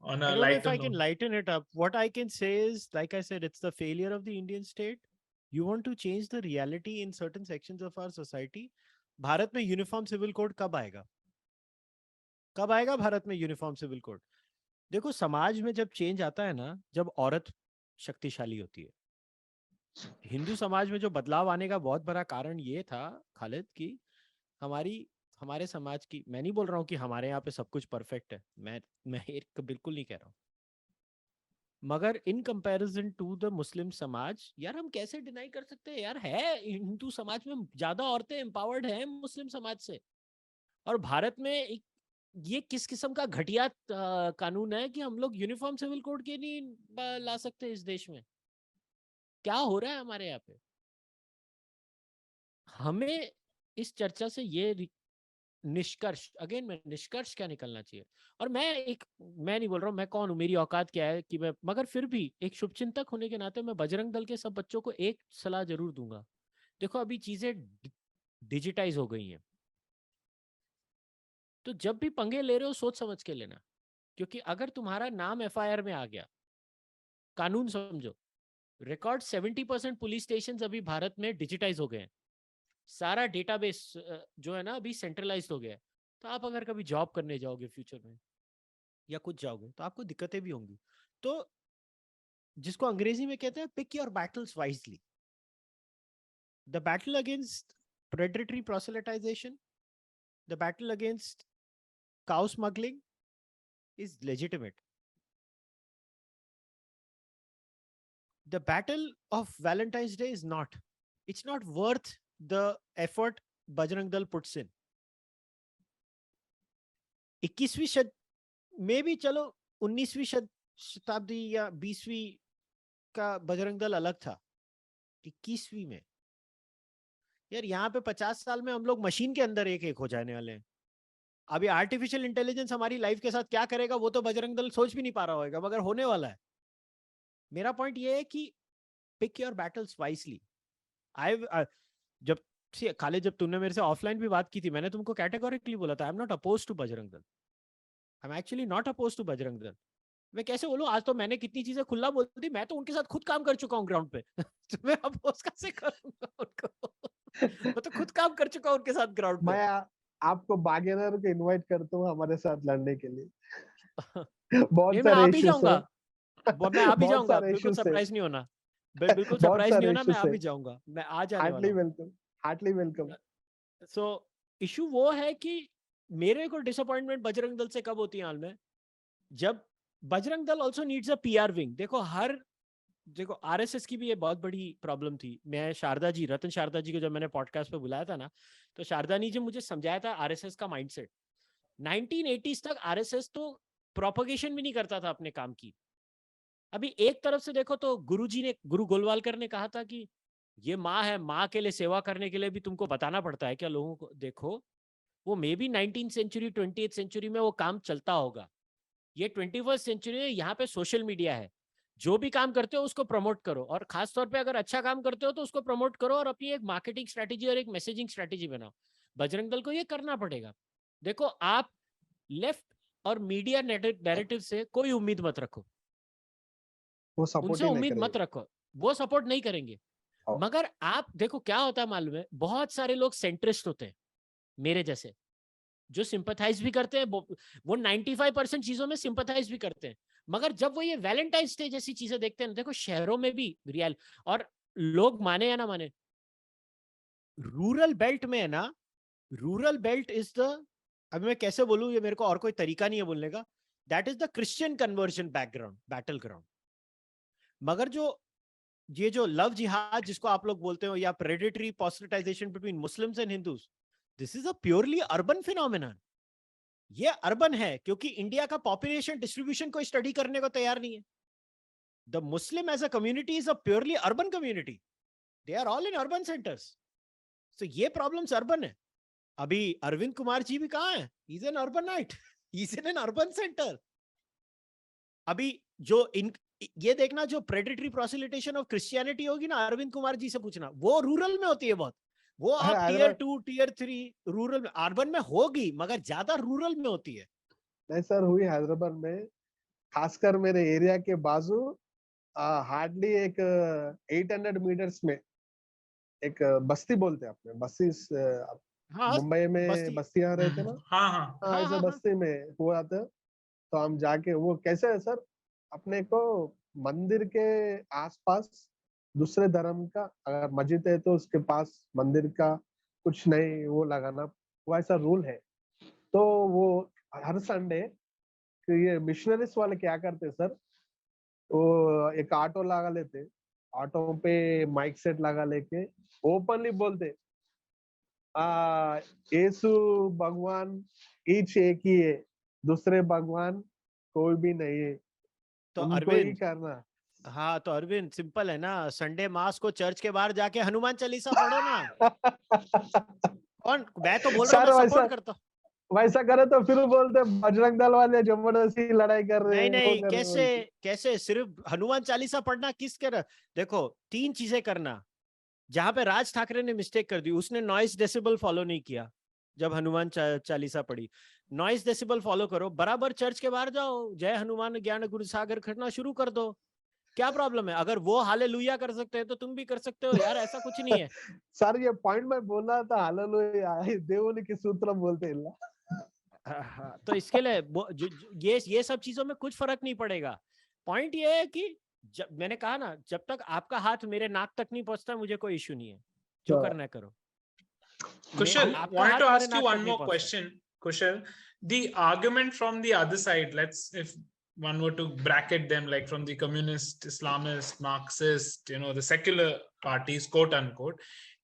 On a I don't know if lighter I can note. lighten it up. What I can say is, like I said, it's the failure of the Indian state. You want to change the reality in certain sections of our society. Bharat में uniform civil code कब आएगा? कब आएगा भारत में uniform civil code? देखो, समाज में जब चेंज आता है ना, जब औरत शक्तिशाली होती है। हिंदू समाज में जो बदलाव आने का बहुत बड़ा कारण ये था खालिद, कि हमारे समाज की, मैं नहीं बोल रहा हूँ कि हमारे यहाँ पे सब कुछ परफेक्ट है, मैं एक बिल्कुल नहीं कह रहा हूँ, मगर in comparison to the Muslim समाज, यार हम कैसे डिनाई कर सकते हैं यार, है हिंदू समाज में ज्यादा औरतें एम्पावर्ड हैं मुस्लिम समाज से। और भारत में एक ये किस किस्म का घटिया कानून है कि हम लोग यूनिफॉर्म सिविल कोड के नहीं ला सकते इस देश में? क्या हो रहा है हमारे यहाँ पे? हमें इस चर्चा से ये निष्कर्ष, अगेन मैं निष्कर्ष क्या निकलना चाहिए, और मैं नहीं बोल रहा हूँ मैं कौन हूँ, मेरी औकात क्या है कि मैं, मगर फिर भी एक शुभचिंतक होने के नाते मैं बजरंग दल के सब बच्चों को एक सलाह जरूर दूंगा। देखो, अभी चीजें डिजिटाइज हो गई हैं, तो जब भी पंगे ले रहे हो सोच समझ के लेना, क्योंकि अगर तुम्हारा नाम एफआईआर में आ गया, कानून समझो, रिकॉर्ड 70% पुलिस स्टेशन अभी भारत में डिजिटाइज हो गए हैं, सारा डेटाबेस जो है ना अभी सेंट्रलाइज हो गया है। तो आप अगर कभी जॉब करने जाओगे फ्यूचर में या कुछ जाओगे तो आपको दिक्कतें भी होंगी। तो जिसको अंग्रेजी में कहते हैं pick your battles wisely. The battle against predatory proselytisation, the battle against cow smuggling is legitimate. The battle of Valentine's Day is not. It's not worth the effort Bajrang Dal puts in. 21वीं में भी चलो 19वीं शताब्दी या 20वीं का बजरंग दल अलग था, 21वीं में यार यहाँ पे 50 साल में हम लोग मशीन के अंदर एक हो जाने वाले हैं। अभी आर्टिफिशियल इंटेलिजेंस हमारी लाइफ के साथ क्या करेगा वो तो बजरंग दल सोच भी नहीं पा रहा होगा, मगर होने वाला है। मेरा पॉइंट ये है कि pick your battles wisely. Khalid, जब तुमने मेरे से ऑफलाइन भी बात की थी, मैंने तुमको कैटेगोरिकली बोला था I am not oppose to Bajrang Dal, I am actually not oppose to Bajrang Dal. मैं कैसे बोलूं, आज तो मैंने कितनी चीजें खुला बोल दी, मैं तो उनके साथ खुद काम कर चुका हूँ ग्राउंड पे तो मैं अपोज कैसे करूंगा उनको मैं तो खुद काम कर चुका हूँ उनके साथ ग्राउंड पे। आपको बागेनर को इनवाइट करता हूँ हमारे साथ लड़ने के लिए बहुत सारे मैं आ भी जाऊंगा, मैं आ भी जाऊंगा, बिल्कुल सरप्राइज नहीं होना, बिल्कुल सरप्राइज नहीं होना, मैं आ भी जाऊंगा, मैं आ जाने वाला हूं। Hartley welcome. सो इशू वो है कि मेरे को डिसअपॉइंटमेंट बजरंग दल से कब होती है हाल में, जब Bajrang Dal also needs a PR wing. देखो आरएसएस की भी ये बहुत बड़ी प्रॉब्लम थी। मैं रतन शारदा जी को जब मैंने पॉडकास्ट पे बुलाया था ना, तो शारदा जी मुझे समझाया था आरएसएस का माइंडसेट। 1980s तक आरएसएस तो प्रोपगेशन भी नहीं करता था अपने काम की। अभी एक तरफ से देखो तो गुरु गोलवालकर ने कहा था कि ये माँ है, माँ के लिए सेवा करने के लिए भी तुमको बताना पड़ता है क्या लोगों को। देखो वो may be 19th century 20th century में वो काम चलता होगा, ये 21st सेंचुरी में यहाँ पे सोशल मीडिया है। जो भी काम करते हो उसको प्रमोट करो, और खास तौर पे अगर अच्छा काम करते हो तो उसको प्रमोट करो और अपनी एक मार्केटिंग स्ट्रेटेजी और एक मैसेजिंग स्ट्रेटेजी बनाओ। बजरंग दल को ये करना पड़ेगा। देखो आप लेफ्ट और मीडिया नैरेटिव से कोई उम्मीद मत रखो, वो सपोर्ट उनसे ही नहीं उम्मीद मत करेंगे। रखो, वो सपोर्ट नहीं करेंगे। हाँ। मगर आप देखो क्या होता है मालूम है, बहुत सारे लोग सेंट्रिस्ट होते हैं मेरे जैसे, जो सिंपथाइज भी करते हैं, वो 95% चीजों में सिंपथाइज भी करते हैं। मगर जब वो ये वैलेंटाइंस डे जैसी चीजें देखते हैं, देखो शहरों में भी रियल, और लोग माने या ना माने, रूरल बेल्ट में है ना, रूरल बेल्ट इज द, अभी मैं कैसे बोलूं, ये मेरे को और कोई तरीका नहीं है बोलने का, that is the Christian conversion background battle ground. मगर ये जो लव जिहाद जिसको आप लोग बोलते हो, या predatory prostitution between Muslims and Hindus, this is a purely urban phenomenon. ये अर्बन है क्योंकि इंडिया का पॉपुलेशन डिस्ट्रीब्यूशन को स्टडी करने को तैयार नहीं है। The Muslim as a community is a purely urban community, they are all in urban centres. So ये प्रॉब्लम्स अर्बन है। अभी अरविंद कुमार जी भी कहाँ है, he is an urbanite, he is in an urban centre. अभी ये देखना, जो प्रेडेटरी प्रोसिलिटेशन ऑफ क्रिश्चियनिटी होगी ना, अरविंद कुमार जी से पूछना, वो रूरल में होती है बहुत। वो आप टियर 2 टियर 3 रूरल में, अर्बन में होगी मगर ज्यादा रूरल में होती है। नहीं सर, हुई हैदराबाद में, खासकर मेरे एरिया के बाजू, हार्डली एक 800 मीटर्स में एक बस्ती बोलते हैं अपने, बस्ती हाँ, मुंबई में बस्तियां रहते ना, हाँ हाँ हाँ ऐसे बस्ती में हुआ था। तो हम जाके, वो कैसे है सर, अपने को मंदिर के आसपास दूसरे धर्म का अगर मस्जिद है तो उसके पास मंदिर का कुछ नहीं वो लगाना, वो ऐसा रूल है। तो वो हर संडे ये मिशनरीज वाले क्या करते सर, वो एक ऑटो लगा लेते, ऑटो पे माइक सेट लगा लेके ओपनली बोलते, यीशु भगवान ईच एक ही है, दूसरे भगवान कोई भी नहीं है, तो उनको ही अरविंद, करना। हाँ तो अरविंद सिंपल है ना, संडे मास को चर्च के बाहर जाके हनुमान चालीसा पढ़ो ना। कौन, मैं तो बोल रहा हूँ, सर मैं वैसा सपोर्ट करता हूँ। वैसा करे तो फिर बोलते बजरंग दल वाले जबरदस्ती लड़ाई कर रहे नहीं हैं, वो नहीं, कर रहे कैसे हैं। कैसे सिर्फ हनुमान चालीसा पढ़ना किस कर, देखो 3 चीजें करना। जहां पे राज ठाकरे ने मिस्टेक कर दी, उसने नॉइस डेसिबल फॉलो नहीं किया जब हनुमान चालीसा पढ़ी। नॉइस डेसिबल फॉलो करो, बराबर चर्च के बाहर जाओ, जय हनुमान ज्ञान गुरु सागर करना शुरू कर दो। क्या प्रॉब्लम है? अगर वो हालेलुया कर सकते हैं तो तुम भी कर सकते हो यार, ऐसा कुछ नहीं है। सर ये पॉइंट मैं बोल रहा था, हालेलुया దేవుని की सूत्र बोलते हैं। हाँ, तो इसके लिए ये सब चीजों में कुछ फर्क नहीं पड़ेगा। पॉइंट ये है कि जब मैंने कहा ना, जब तक आपका हाथ मेरे नाक तक नहीं पहुंचता मुझे कोई इश्यू नहीं है, जो करना है करो। Kushal, आपका wanted हाथ to मेरे ask you नाक तक one नहीं more पहुंचता। question. Kushal, the argument from the other side, if one were to bracket them, like from the communist, Islamist, Marxist, the secular parties, quote unquote,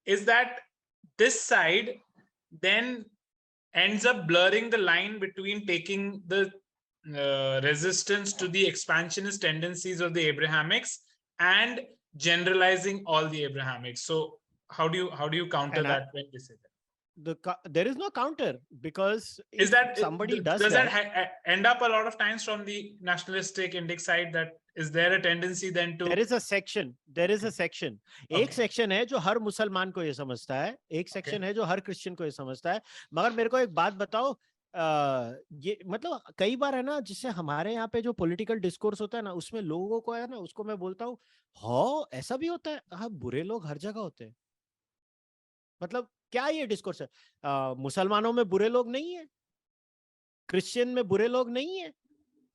is that this side then ends up blurring the line between taking the resistance to the expansionist tendencies of the Abrahamics and generalizing all the Abrahamics. So how do you counter that when they say that? There is no counter, because Is if that somebody does that end up a lot of times from the nationalistic Indic side, that is there a tendency then to there is a section एक section है जो हर मुसलमान को ये समझता है, एक section है जो हर क्रिश्चियन को ये समझता है। मगर मेरे को एक बात बताओ, ये मतलब कई बार है ना, जिससे हमारे यहाँ पे जो पॉलिटिकल डिस्कोर्स होता है ना, उसमें लोगों को है ना, उसको मैं बोलता हूँ, हाँ ऐसा भी होता है, हाँ बुरे लोग हर जगह होते हैं। मतलब क्या ये डिस्कोर्स है? मुसलमानों में बुरे लोग नहीं है, क्रिश्चियन में बुरे लोग नहीं है,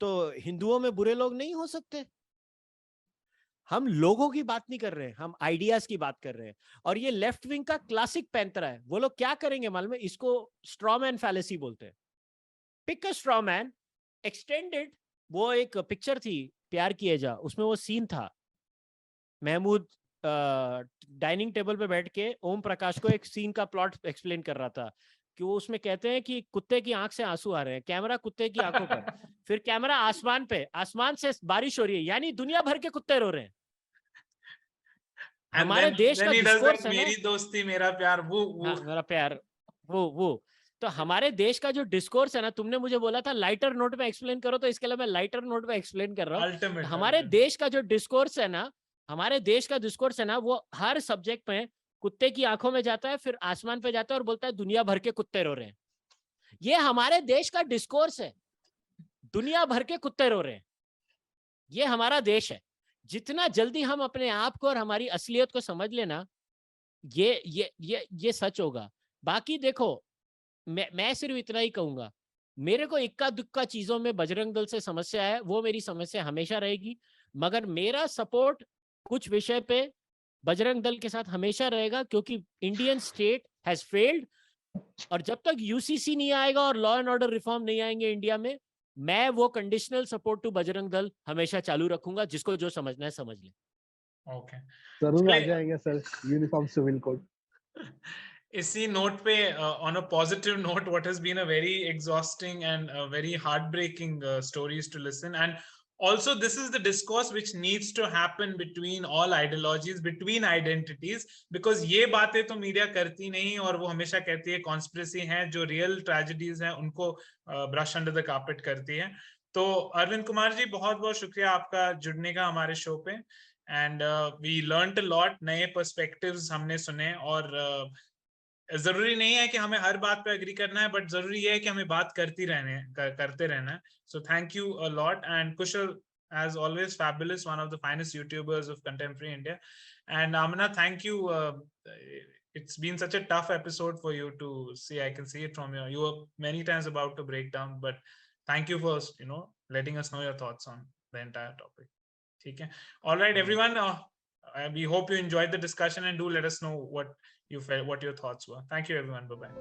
तो हिंदुओं में बुरे लोग नहीं हो सकते? हम लोगों की बात नहीं कर रहे हैं, हम आइडियाज की बात कर रहे हैं। और ये लेफ्ट विंग का क्लासिक पैंतरा है। वो लोग क्या करेंगे मालूम है? इसको स्ट्रॉमैन फैलेसी बोलते हैं। Pick a strawman, extended. वो एक पिक्चर थी प्यार किए जा, उसमें वो सीन था, महमूद डाइनिंग टेबल पे बैठ के ओम प्रकाश को एक सीन का प्लॉट एक्सप्लेन कर रहा था कि वो उसमें कहते हैं कि कुत्ते की आंख से आंसू आ रहे हैं, कैमरा कुत्ते की आंखों पर, फिर कैमरा आसमान पे, आसमान से बारिश हो रही है, यानी दुनिया भर के कुत्ते रो रहे हैं। हमारे देश का डिस्कोर्स है ना, मेरी दोस्ती मेरा प्यार, वो हाँ, मेरा प्यार, वो तो हमारे देश का जो डिस्कोर्स है ना, तुमने मुझे बोला था लाइटर नोट पे एक्सप्लेन करो, तो इसके लिए मैं लाइटर नोट पे एक्सप्लेन कर रहा हूँ। अल्टीमेट हमारे देश का जो डिस्कोर्स है ना, हमारे देश का डिस्कोर्स है ना, वो हर सब्जेक्ट में कुत्ते की आंखों में जाता है, फिर आसमान पे जाता है और बोलता है दुनिया भर के कुत्ते रो रहे हैं। ये हमारे देश का डिस्कोर्स है, दुनिया भर के कुत्ते रो रहे हैं। ये हमारा देश है। जितना जल्दी हम अपने आप को और हमारी असलियत को समझ लेना, ये सच होगा। बाकी देखो, मैं सिर्फ इतना ही कहूंगा, मेरे को इक्का दुक्का चीजों में बजरंग दल से समस्या है, वो मेरी समस्या हमेशा रहेगी, मगर मेरा सपोर्ट कुछ विषय पे बजरंग दल के साथ हमेशा रहेगा, क्योंकि इंडियन स्टेट हैज फेल्ड। और जब तक यूसीसी नहीं आएगा और लॉ एंड ऑर्डर रिफॉर्म नहीं आएंगे इंडिया में, मैं वो कंडीशनल सपोर्ट टू बजरंग दल हमेशा चालू रखूंगा। जिसको जो समझना है समझ ले। ओके, जरूर आ जाएंगे सर यूनिफॉर्म सिविल कोड। इसी नोट पे, on a positive note, what has been a very exhausting and very heartbreaking stories to listen, and also this is the discourse which needs to happen between all ideologies, between identities, because ये बातें तो media करती नहीं, और वो हमेशा कहती है कॉन्स्पिरेसी है, जो रियल ट्रेजेडीज हैं उनको ब्रश अंडर द कार्पेट करती है। तो अरविंद कुमार जी, बहुत बहुत शुक्रिया आपका जुड़ने का हमारे शो पे, and we learned a lot, नए पर्सपेक्टिव्स हमने सुने, और जरूरी नहीं है कि हमें हर बात पे एग्री करना है, बट जरूरी है कि हमें बात करते रहना है। So thank you a lot, and Kusal, as always, fabulous, one of the finest YouTubers of contemporary India. And Amna, thank you. It's been such a tough episode for you to see. I can see it from you. You were many times about to break down, but thank you for, letting us know your thoughts on the entire topic. Okay. All right, everyone. We hope you enjoyed the discussion, and do let us know what you felt, what your thoughts were. Thank you, everyone. Bye-bye.